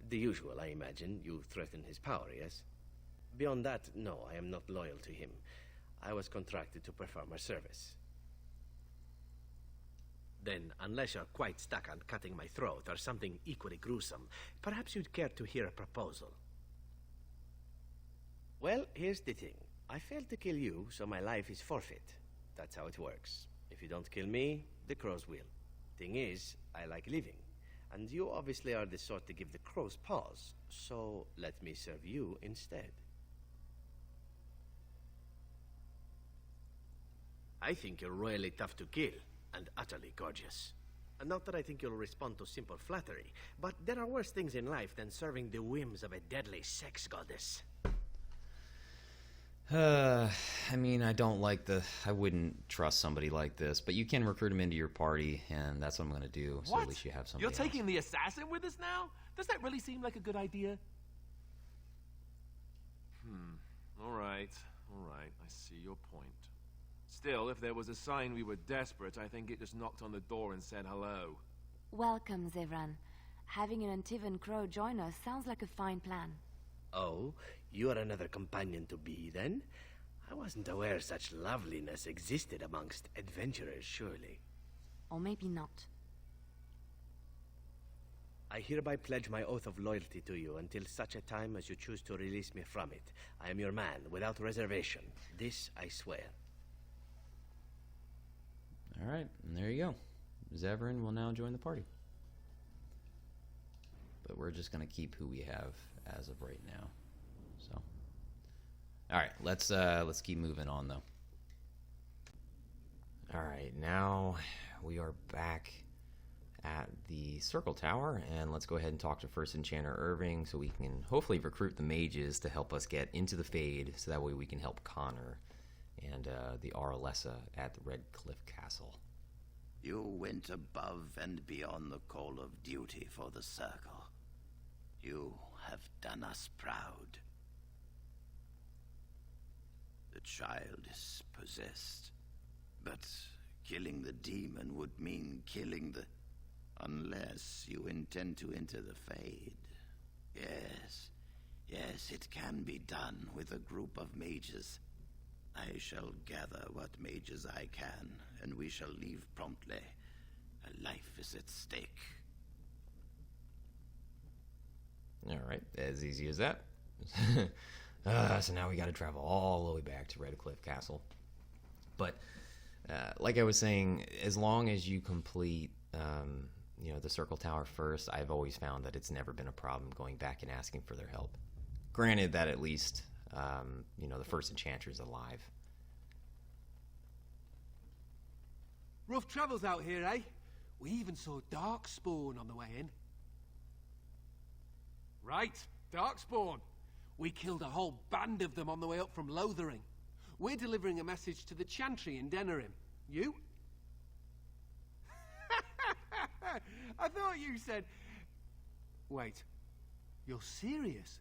The usual, I imagine. You threaten his power, yes? Beyond that, no, I am not loyal to him. I was contracted to perform a service. Then, unless you're quite stuck on cutting my throat or something equally gruesome, perhaps you'd care to hear a proposal. Well, here's the thing. I failed to kill you, so my life is forfeit. That's how it works. If you don't kill me, the crows will. Thing is, I like living. And you obviously are the sort to give the crows pause, so let me serve you instead. I think you're royally tough to kill, and utterly gorgeous. And not that I think you'll respond to simple flattery, but there are worse things in life than serving the whims of a deadly sex goddess. I mean, I wouldn't trust somebody like this, but you can recruit him into your party, and that's what I'm going to do, so What? at least you have somebody You're else. taking the assassin with us now? Does that really seem like a good idea? All right. I see your point. Still, if there was a sign we were desperate, I think it just knocked on the door and said hello. Welcome, Zevran. Having an Antivan crow join us sounds like a fine plan. Oh, you are another companion to be, then? I wasn't aware such loveliness existed amongst adventurers, surely. Or maybe not. I hereby pledge my oath of loyalty to you until such a time as you choose to release me from it. I am your man, without reservation. This I swear. Alright, and there you go. Zevran will now join the party. But we're just going to keep who we have as of right now. So, alright, let's keep moving on, though. Alright, now we are back at the Circle Tower, and let's go ahead and talk to First Enchanter Irving so we can hopefully recruit the mages to help us get into the Fade, so that way we can help Connor and the Aralessa at the Redcliffe Castle. You went above and beyond the call of duty for the Circle. You have done us proud. The child is possessed, but killing the demon would mean killing the... Unless you intend to enter the Fade. Yes, it can be done with a group of mages. I shall gather what mages I can, and we shall leave promptly. A life is at stake. Alright, as easy as that. So now we gotta travel all the way back to Redcliffe Castle. But, like I was saying, as long as you complete, the Circle Tower first, I've always found that it's never been a problem going back and asking for their help. Granted that at least, the First Enchanter's alive. Rough travels out here, eh? We even saw Darkspawn on the way in. Right, Darkspawn. We killed a whole band of them on the way up from Lothering. We're delivering a message to the Chantry in Denerim. You? I thought you said... Wait, you're serious?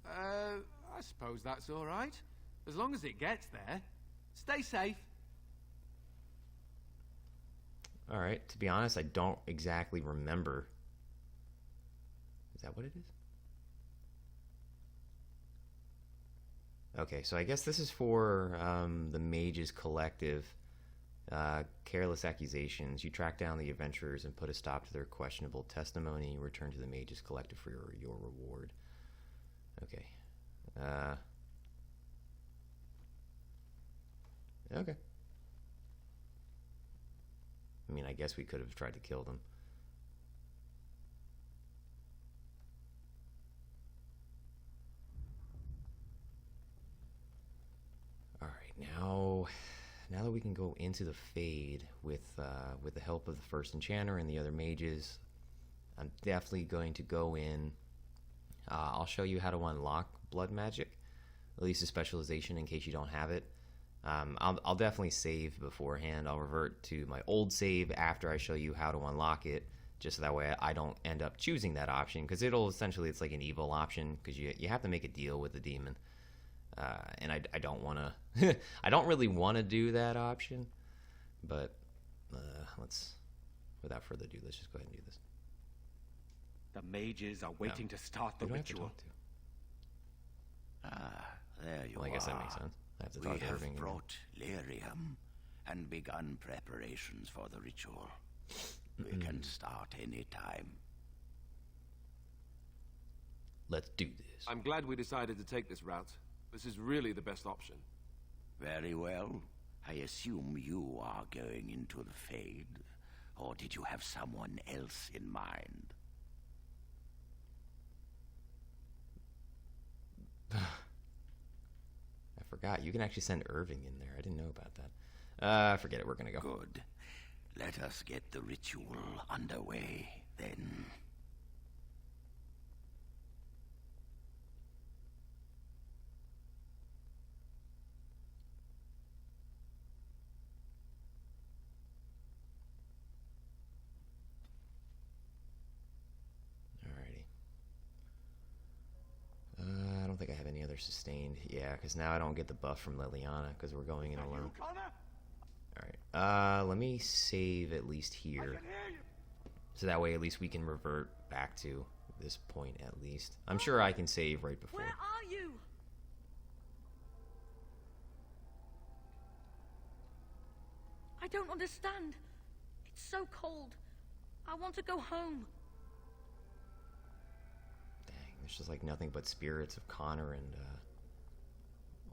I suppose that's all right. As long as it gets there. Stay safe. Alright, to be honest, I don't exactly remember. Is that what it is? Okay, so I guess this is for the Mages Collective. Careless accusations. You track down the adventurers and put a stop to their questionable testimony. Return to the Mages Collective for your reward. Okay. Okay. I mean, I guess we could have tried to kill them. Alright, now that we can go into the Fade with the help of the First Enchanter and the other mages, I'm definitely going to go in. I'll show you how to unlock Blood Magic, at least a specialization in case you don't have it. I'll definitely save beforehand. I'll revert to my old save after I show you how to unlock it, just so that way I don't end up choosing that option, because it's like an evil option, because you have to make a deal with the demon. And I don't want to... I don't really want to do that option, but without further ado, let's just go ahead and do this. The mages are waiting to start the Who do I have to ritual. talk to? Ah, there you Well, I guess are. that makes sense. I have to We talk to have Irving. brought lyrium and begun preparations for the ritual. We can start any time. Let's do this. I'm glad we decided to take this route. This is really the best option. Very well. I assume you are going into the Fade. Or did you have someone else in mind? I forgot. You can actually send Irving in there. I didn't know about that. Forget it. We're gonna go. Good. Let us get the ritual underway, then. Alrighty. I don't think I have any other sustained. Yeah, because now I don't get the buff from Liliana because we're going in alone. Alright. Let me save at least here. So that way at least we can revert back to this point at least. I'm sure I can save right before. Where are you? I don't understand. It's so cold. I want to go home. Dang, there's just like nothing but spirits of Connor and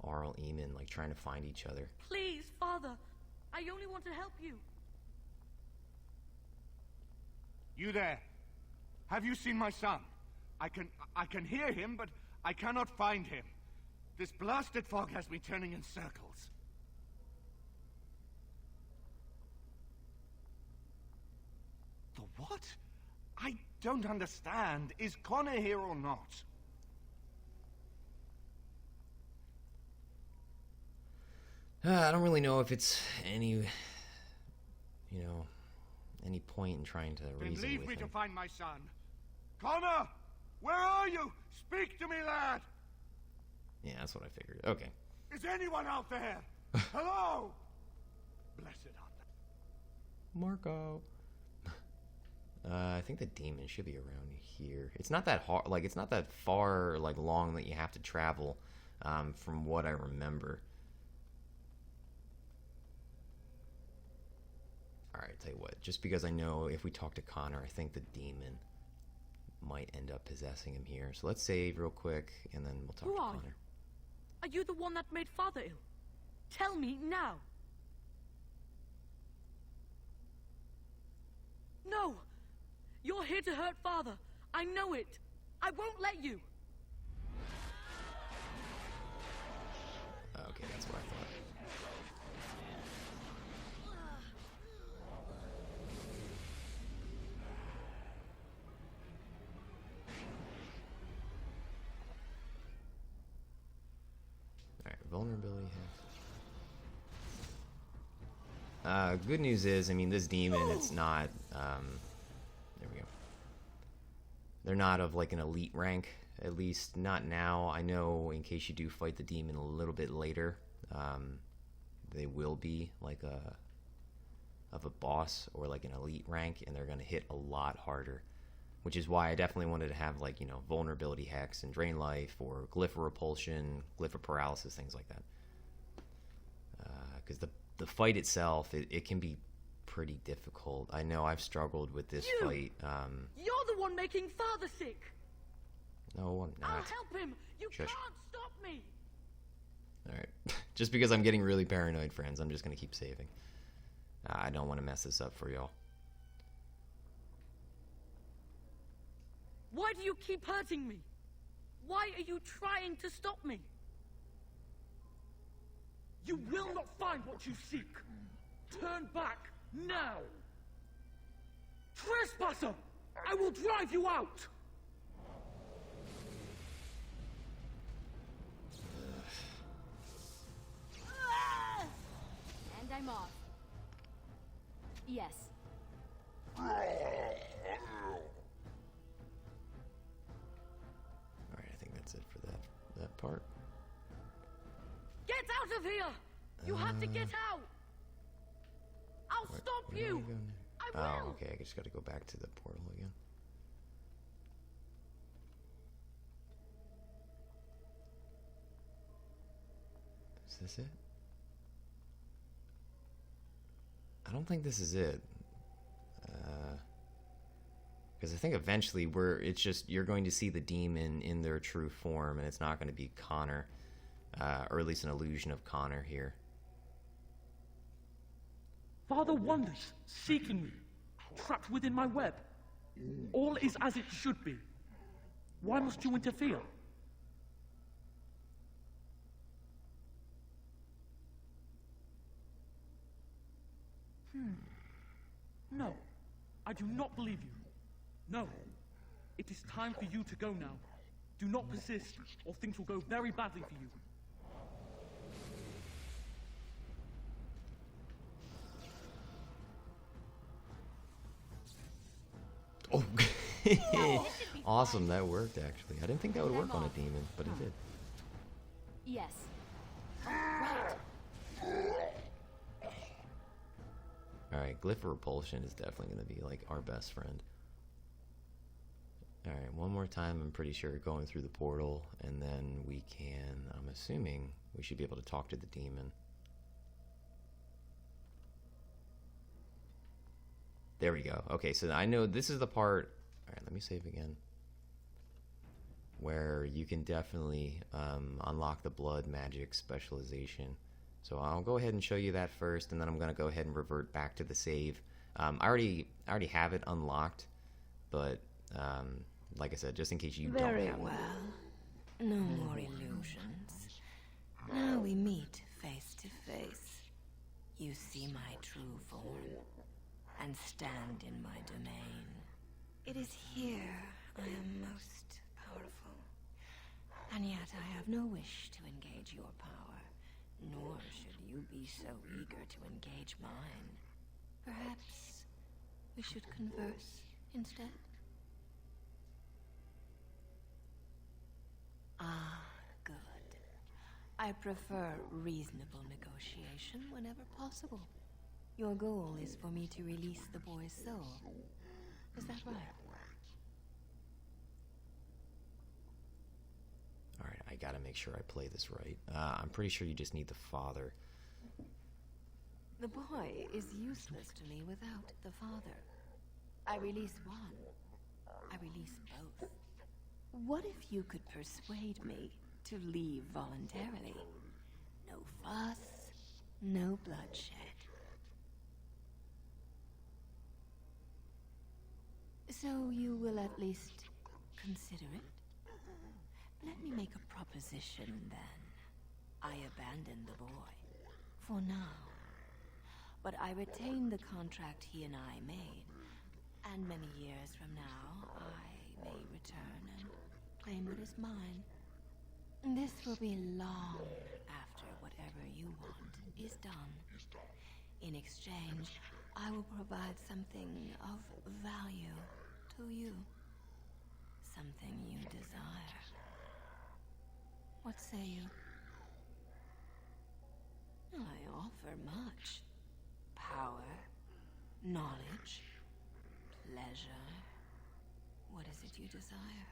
Arl Eamon like trying to find each other. Please, Father. I only want to help you. You there? Have you seen my son? I can hear him, but I cannot find him. This blasted fog has me turning in circles. The what? I don't understand. Is Connor here or not? I don't really know if it's any, any point in trying to Then reason leave with me him. to find my son. Connor! Where are you? Speak to me, lad! Yeah, that's what I figured. Okay. Is anyone out there? Hello? Blessed art thou. Marco. I think the demon should be around here. It's not that hard, like, it's not that far, like, long that you have to travel, from what I remember. Alright, tell you what, just because I know if we talk to Connor, I think the demon might end up possessing him here. So let's save real quick, and then we'll talk Who to are Connor. you? Are you the one that made Father ill? Tell me now. No! You're here to hurt Father. I know it. I won't let you. Okay, that's what I thought. Alright, vulnerability half. Good news is, I mean, this demon, it's not, there we go. They're not of, like, an elite rank, at least not now. I know, in case you do fight the demon a little bit later, they will be, like, of a boss or, like, an elite rank, and they're gonna hit a lot harder. Which is why I definitely wanted to have, like, vulnerability hex and drain life, or glyph of repulsion, glyph of paralysis, things like that. Because the fight itself, it can be pretty difficult. I know I've struggled with this fight. You're the one making Father sick. No, I'm I'll not. help him. You Shush. can't stop me. Alright. Just because I'm getting really paranoid, friends, I'm just going to keep saving. I don't want to mess this up for y'all. Why do you keep hurting me? Why are you trying to stop me? You will not find what you seek. Turn back now. Trespasser! I will drive you out! And I'm off. Yes. Alright, I think that's it for that part. Get out of here! You have to get out! I'll stop Where do you! I go now? I will! Oh, okay, I just gotta go back to the portal again. Is this it? I don't think this is it. Because I think eventually you're going to see the demon in their true form, and it's not going to be Connor, or at least an illusion of Connor here. Father wanders, seeking me, trapped within my web. All is as it should be. Why must you interfere? No, I do not believe you. No, it is time for you to go now. Do not persist, or things will go very badly for you. Oh, awesome, that worked actually. I didn't think that would work on a demon, but it did. Yes. Alright, Glyph of Repulsion is definitely going to be like our best friend. Alright, one more time, I'm pretty sure going through the portal, and then we can, I'm assuming, we should be able to talk to the demon. There we go. Okay, so I know this is the part, alright, let me save again, where you can definitely unlock the blood magic specialization. So I'll go ahead and show you that first, and then I'm going to go ahead and revert back to the save. I already have it unlocked, but like I said, just in case you don't have it. Very well. No more illusions. Now we meet face to face. You see my true form, and stand in my domain. It is here I am most powerful, and yet I have no wish to engage your power. Nor should you be so eager to engage mine. Perhaps we should converse instead? Ah, good. I prefer reasonable negotiation whenever possible. Your goal is for me to release the boy's soul. Is that right? Alright, I gotta make sure I play this right. I'm pretty sure you just need the father. The boy is useless to me without the father. I release one. I release both. What if you could persuade me to leave voluntarily? No fuss, no bloodshed. So you will at least consider it? Let me make a proposition, then. I abandon the boy. For now. But I retain the contract he and I made. And many years from now, I may return and claim what is mine. This will be long after whatever you want is done. In exchange, I will provide something of value to you. Something you desire. What say you? I offer much. Power, knowledge, pleasure. What is it you desire?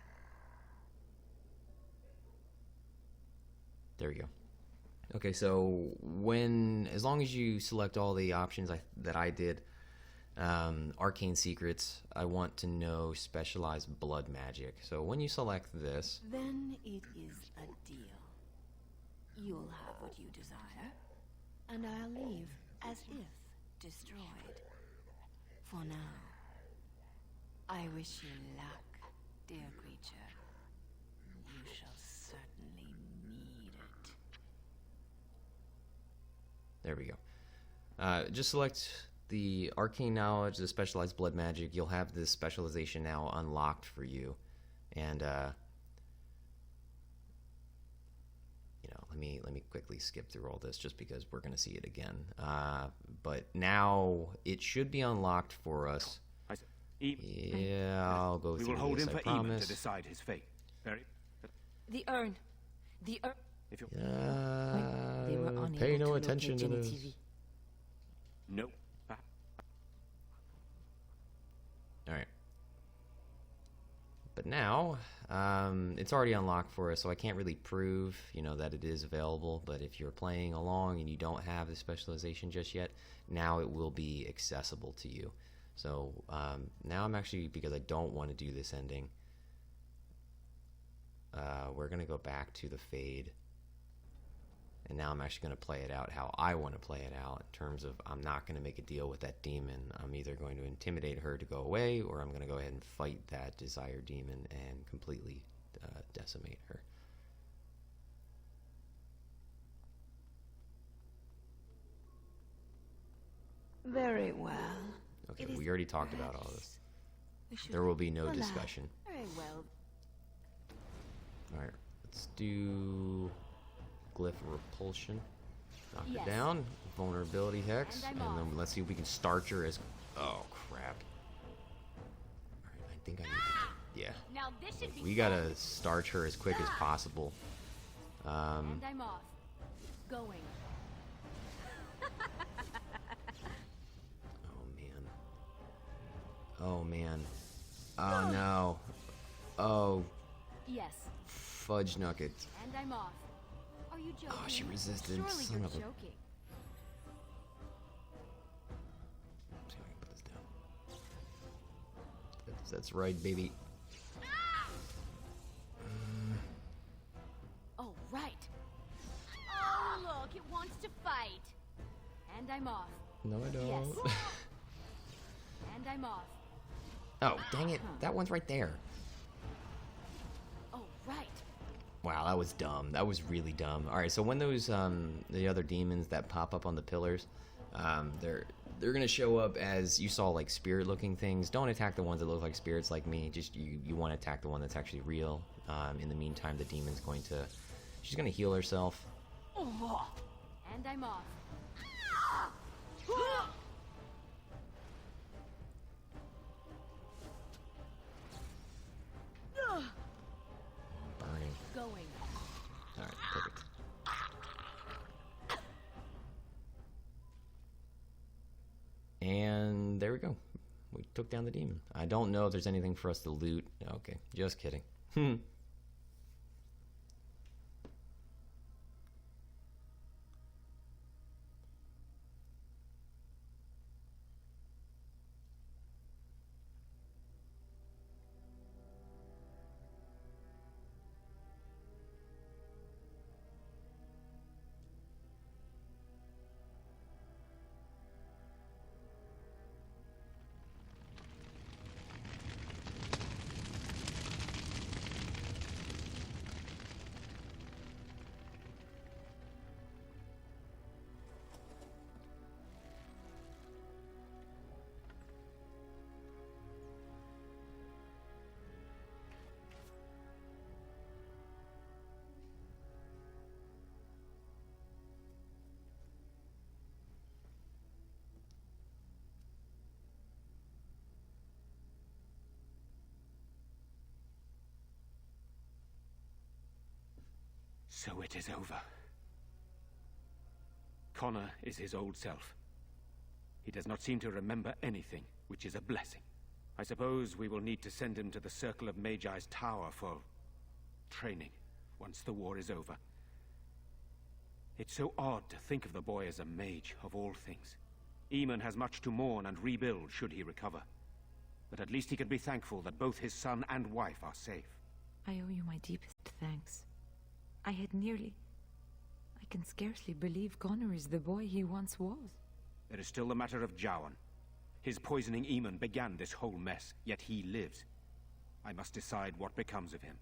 There we go. Okay, so as long as you select all the options that I did, arcane secrets, I want to know specialized blood magic. So when you select this, then it is a deal. You'll have what you desire, and I'll leave as if destroyed. For now, I wish you luck, dear creature. You shall certainly need it. there we go. Just select the arcane knowledge, the specialized blood magic. You'll have this specialization now unlocked for you. And let me quickly skip through all this just because we're going to see it again. But now it should be unlocked for us. Yeah, I'll go through this, We will hold him I for promise. even to decide his fate. The urn. The urn. If you They were unable pay no to attention to locate this. Genevieve. No. Alright. But now, it's already unlocked for us, so I can't really prove, you know, that it is available. But if you're playing along and you don't have the specialization just yet, now it will be accessible to you. So now I'm actually, because I don't want to do this ending, we're going to go back to the Fade. And now I'm actually going to play it out how I want to play it out, in terms of I'm not going to make a deal with that demon. I'm either going to intimidate her to go away, or I'm going to go ahead and fight that desire demon and completely decimate her. Very well. Okay, we already talked about all this. There will be no discussion. Very well. Alright, let's do Glyph Repulsion. Knock Yes. her down. Vulnerability Hex. And And I'm then let's see if we can starch her as... Oh, crap. Alright, I think I need to... Yeah. Now this should be We gotta starch her as quick as possible. And I'm off. Going. Oh, man. Oh, no. Oh, Yes. fudge nuggets. And I'm off. Are you joking? Oh, she resisted. Surely Son you're of a... joking. See if I can put this down. That's right, baby. Oh, right. Oh, look, it wants to fight. And I'm off. No, I don't. Yes. And I'm off. Oh, dang it. That one's right there. Oh, right. Wow, that was dumb. That was really dumb. All right, so when those the other demons that pop up on the pillars, they're gonna show up as, you saw, like spirit-looking things. Don't attack the ones that look like spirits like me. Just you want to attack the one that's actually real. In the meantime, the demon's she's gonna heal herself. Oh. And I'm off. Burning. Going. All right, perfect. And there we go. We took down the demon. I don't know if there's anything for us to loot. Okay, just kidding. So it is over. Connor is his old self. He does not seem to remember anything, which is a blessing. I suppose we will need to send him to the Circle of Magi's tower for training, once the war is over. It's so odd to think of the boy as a mage, of all things. Eamon has much to mourn and rebuild should he recover. But at least he can be thankful that both his son and wife are safe. I owe you my deepest thanks. I can scarcely believe Connor is the boy he once was. There is still the matter of Jowan. His poisoning Eamon began this whole mess, yet he lives. I must decide what becomes of him.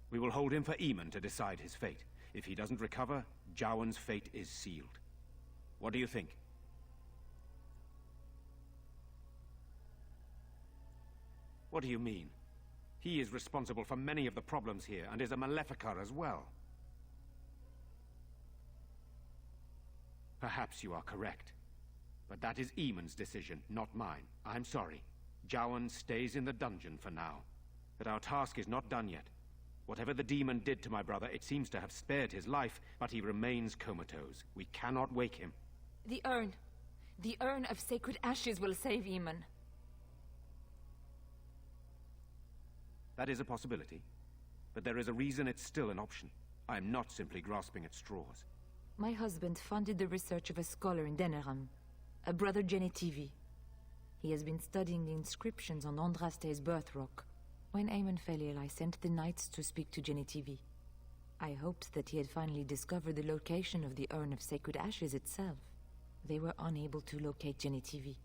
We will hold him for Eamon to decide his fate. If he doesn't recover, Jowan's fate is sealed. What do you think? What do you mean? He is responsible for many of the problems here, and is a Maleficar as well. Perhaps you are correct. But that is Eamon's decision, not mine. I'm sorry. Jowan stays in the dungeon for now. But our task is not done yet. Whatever the demon did to my brother, it seems to have spared his life, but he remains comatose. We cannot wake him. The urn. The urn of sacred ashes will save Eamon. That is a possibility. But there is a reason it's still an option. I am not simply grasping at straws. My husband funded the research of a scholar in Denerim, a brother Genetivi. He has been studying the inscriptions on Andraste's birth rock. When Aemon fell ill, I sent the knights to speak to Genetivi. I hoped that he had finally discovered the location of the Urn of Sacred Ashes itself. They were unable to locate Genetivi.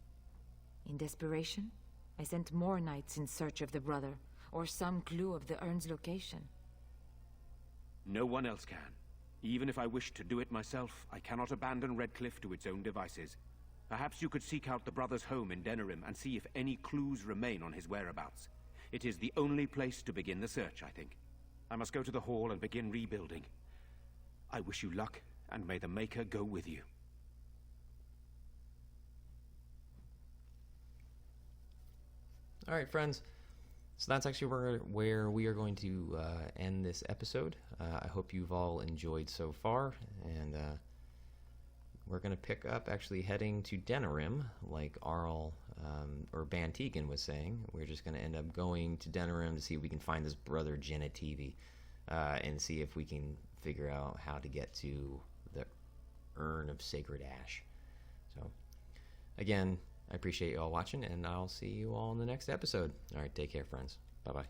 In desperation, I sent more knights in search of the brother, or some clue of the urn's location. No one else can. Even if I wished to do it myself, I cannot abandon Redcliffe to its own devices. Perhaps you could seek out the brother's home in Denerim and see if any clues remain on his whereabouts. It is the only place to begin the search, I think. I must go to the hall and begin rebuilding. I wish you luck, and may the Maker go with you. All right, friends. So that's actually where we are going to end this episode. I hope you've all enjoyed so far, and we're going to pick up actually heading to Denerim, like Arl or Ban Tegan was saying. We're just going to end up going to Denerim to see if we can find this brother Genetivi, and see if we can figure out how to get to the Urn of Sacred Ash. So, again, I appreciate you all watching, and I'll see you all in the next episode. All right, take care, friends. Bye-bye.